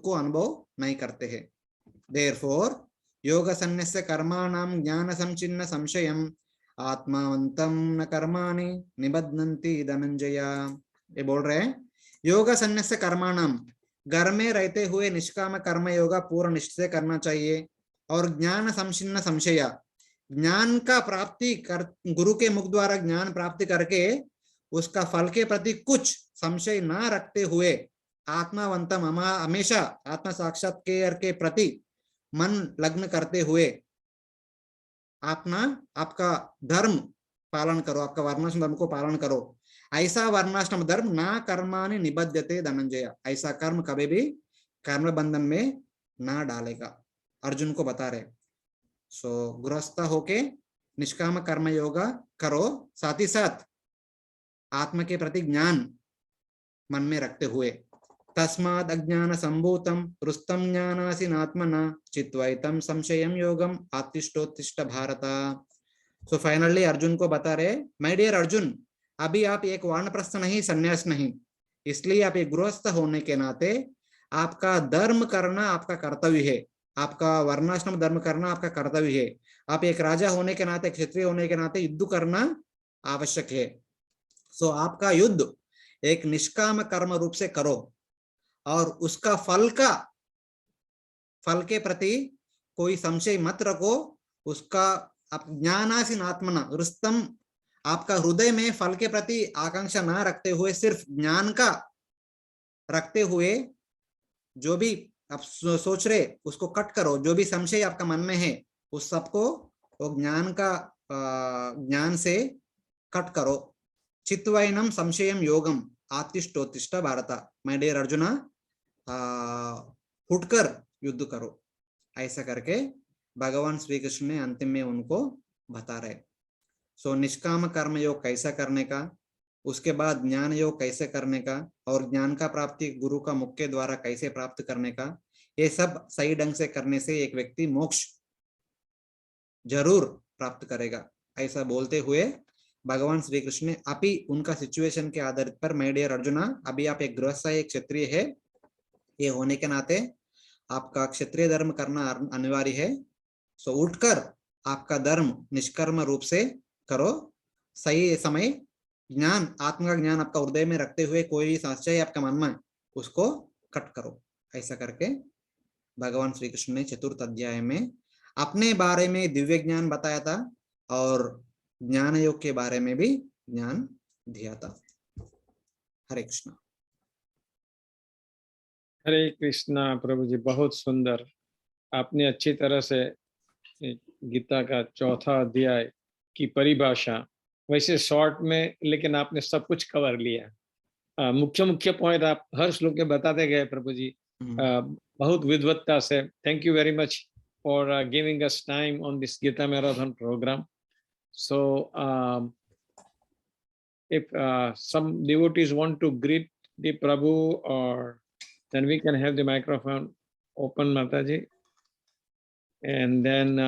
को अनुभव नहीं करते हैं. Therefore योग संन्यास्य कर्माणाम ज्ञान संचिन्न संशयम आत्मावंतम न कर्माणि निबध्नन्ति धनंजय. ये बोल रहे हैं योग संन्यास्य कर्माणाम, घर में रहते हुए निष्काम कर्म योगा पूर्ण निष्ठा से करना चाहिए. और ज्ञान संचिन्न संशय, ज्ञान का प्राप्ति कर, गुरु के मुख द्वारा ज्ञान प्राप्ति करके उसका फल के प्रति कुछ संशय ना रखते हुए आत्मावंतम हमेशा आत्म साक्षात्कार के प्रति मन लग्न करते हुए आपका धर्म पालन करो, आपका वर्णाश्रम धर्म को पालन करो. ऐसा वर्णाश्रम धर्म ना कर्मानि निबध्यते धनंजय, ऐसा कर्म कभी भी कर्म बंधन में ना डालेगा. अर्जुन को बता रहे. सो गृहस्थ होके निष्काम कर्म योगा करो, साथ ही साथ आत्मा के प्रति ज्ञान मन में रखते हुए. तस्माद् अज्ञान संभूतम रुस्तम ज्ञानासिनात्मना चित्वैतम संशयम योगम आतिष्ठोत्तिष्ठ भारत. सो फाइनली अर्जुन को बता रहे, माय डियर अर्जुन, अभी आप एक वानप्रस्थ नहीं, सन्यास नहीं, इसलिए आप एक गृहस्थ होने के नाते आपका धर्म करना आपका कर्तव्य है, आपका वर्णाश्रम धर्म करना आपका कर्तव्य है. आप एक राजा होने के नाते, क्षत्रिय होने के नाते युद्ध करना आवश्यक है. सो आपका युद्ध एक निष्काम कर्म रूप से करो और उसका फल के प्रति कोई संशय मत रखो. उसका आप ज्ञानासीन आत्मना रुस्तम, आपका हृदय में फल के प्रति आकांक्षा ना रखते हुए सिर्फ ज्ञान का रखते हुए जो भी आप सोच रहे उसको कट करो. जो भी संशय आपका मन में है उस सबको वो ज्ञान से कट करो. चित्वैनम संशयम योगम आतिष्ठोत्तिष्ठ भारत. माय डियर अर्जुना, फुटकर युद्ध करो. ऐसा करके भगवान श्री कृष्ण ने अंतिम में उनको बता रहे. सो निष्काम कर्म योग कैसा करने का, उसके बाद ज्ञान योग कैसे करने का, और ज्ञान का प्राप्ति गुरु का मुख के द्वारा कैसे प्राप्त करने का, ये सब सही ढंग से करने से एक व्यक्ति मोक्ष जरूर प्राप्त करेगा. ऐसा बोलते हुए भगवान श्री कृष्ण ने अभी उनका सिचुएशन के आधार पर, माय डियर अर्जुना, अभी आप एक गृहस्थ, एक क्षत्रिय है, ये होने के नाते आपका क्षत्रिय धर्म करना अनिवार्य है. सो उठकर आपका धर्म निष्कर्म रूप से करो. सही समय ज्ञान, आत्मा का ज्ञान आपका हृदय में रखते हुए कोई संशय आपका मन में उसको कट करो. ऐसा करके भगवान श्री कृष्ण ने चतुर्थ अध्याय में अपने बारे में दिव्य ज्ञान बताया था और ज्ञान योग के बारे में भी ज्ञान दिया था. हरे कृष्णा. हरे कृष्णा प्रभु जी, बहुत सुंदर. आपने अच्छी तरह से गीता का चौथा अध्याय की परिभाषा, वैसे शॉर्ट में, लेकिन आपने सब कुछ कवर लिया. मुख्य मुख्य पॉइंट आप हर श्लोक में बताते गए प्रभु जी, बहुत विद्वत्ता से. Thank you very much for giving us time on this Gita marathon program. So if some devotees want to greet the Prabhu, or then we can have the microphone open, Mataji. And then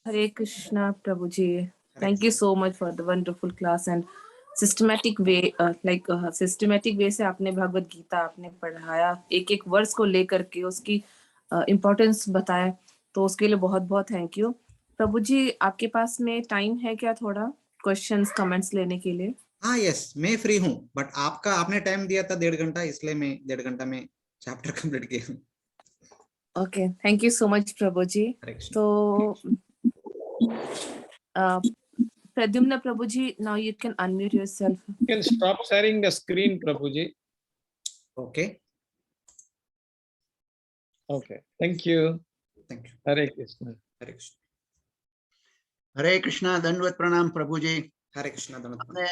Hare Krishna Prabhuji. Thank you so much for the wonderful class and systematic way, systematic way से आपने भगवत गीता आपने पढ़ाया, एक एक verse को लेकर के उसकी इम्पोर्टेंस बताया, तो उसके लिए बहुत बहुत थैंक यू। प्रभु जी, आपके पास में टाइम है क्या थोड़ा क्वेश्चंस कमेंट्स लेने के लिए? हाँ यस, मैं फ्री हूँ, बट आपने टाइम दिया था 1.5 घंटा, इसलिए मैं 1.5 घंटा में चैप्टर कंप्लीट किया। Okay, thank you so much प्रभु जी। तो प्रद्युम्न प्रभु जी, now you can unmute yourself. You can stop sharing the screen, Prabhuji. Okay. Okay. Thank you. Thank you. Hare Krishna. हरे कृष्ण। हरे कृष्णा, दंडवत प्रणाम प्रभु जी। हरे कृष्णा, दंडवत प्रणाम।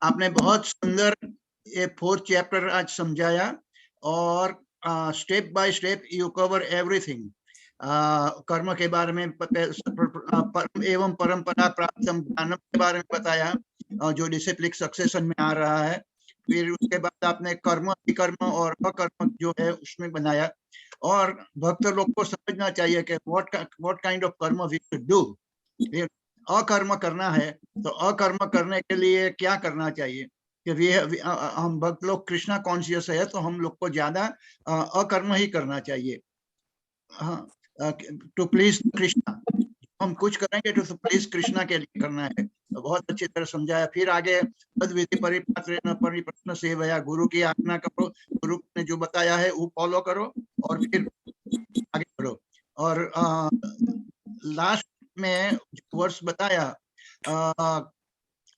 आपने बहुत सुंदर ये 4th चैप्टर आज समझाया और step by step you cover everything. कर्म के बारे में एवं परंपरा प्राप्त ज्ञान के बारे में बताया, जो डिसिप्लिन सक्सेशन में आ रहा है। फिर उसके बाद आपने कर्म, विकर्म और अकर्म जो है उसमें बनाया, और भक्त लोग को समझना चाहिए कि व्हाट काइंड ऑफ कर्म वी शुड डू। अकर्म करना है तो अकर्म करने के लिए क्या करना चाहिए कि हम भक्त लोग कृष्णा कॉन्शियस है, तो हम लोग को ज्यादा अकर्म ही करना चाहिए, टू प्लीज कृष्णा। हम कुछ करेंगे तो प्लीज कृष्णा के लिए करना है। तो बहुत अच्छी तरह समझाया। फिर आगे तद्विधि परिपात्रेण परिप्रश्न सेवया, गुरु की आज्ञा करो, गुरु ने जो बताया है वो फॉलो करो और फिर आगे बढ़ो। और लास्ट में वर्ष बताया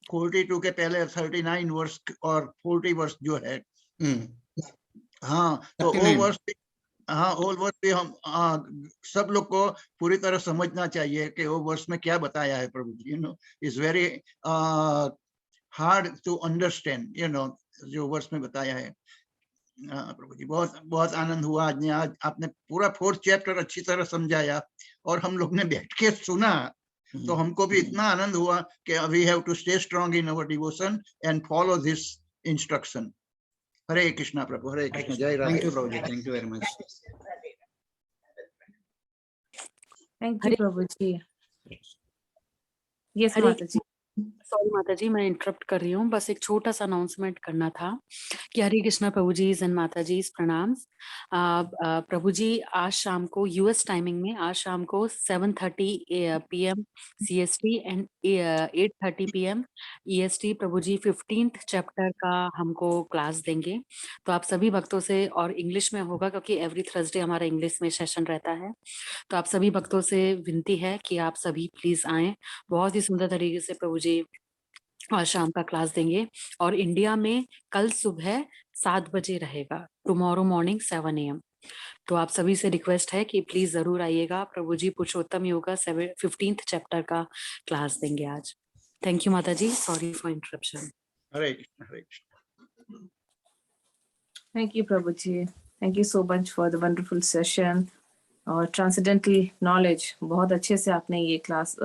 42 के पहले 39 वर्ष और 40 वर्ष जो है, हाँ, तो वो वर्ष, हाँ, वो वर्ष भी हम सब लोग को पूरी तरह समझना चाहिए कि वो वर्ष में क्या बताया है प्रभु जी। Is very hard to understand, जो वर्ष में बताया है। प्रभु जी, बहुत बहुत आनंद हुआ आज आपने पूरा 4th चैप्टर अच्छी तरह समझाया और हम लोग ने बैठ के सुना, तो हमको भी इतना आनंद हुआ कि we have to stay strong in our devotion and follow this instruction. Hare Krishna प्रभु, हरे कृष्णा, जय राधे। थैंक यू प्रभु जी, thank you very much. Thank you प्रभु जी। यस माता जी। सॉरी माता जी, मैं इंटरप्ट कर रही हूँ, बस एक छोटा सा अनाउंसमेंट करना था कि हरे कृष्णा प्रभु जी एंड माता जी प्रणाम। प्रभु जी, आज शाम को यूएस टाइमिंग में, आज शाम को 7:30 PM CST and 8:30 PM EST प्रभु जी 15th चैप्टर का हमको क्लास देंगे। तो आप सभी भक्तों से, और इंग्लिश में होगा क्योंकि एवरी थर्सडे हमारा इंग्लिश में सेशन रहता है, तो आप सभी भक्तों से विनती है कि आप सभी प्लीज आए। बहुत ही सुंदर तरीके से प्रभु जी आज शाम का क्लास देंगे, और इंडिया में कल सुबह 7 बजे रहेगा, टुमारो मॉर्निंग 7 AM। तो आप सभी से रिक्वेस्ट है कि प्लीज जरूर आइएगा। प्रभु जी पुरुषोत्तम योगा 15th चैप्टर का क्लास देंगे आज। थैंक यू माता जी, sorry for interruption. Hare Krishna, Hare Krishna. Thank you प्रभु जी, thank you so much for the wonderful session और ट्रांसेंडेंटल नॉलेज। बहुत अच्छे से आपने ये क्लास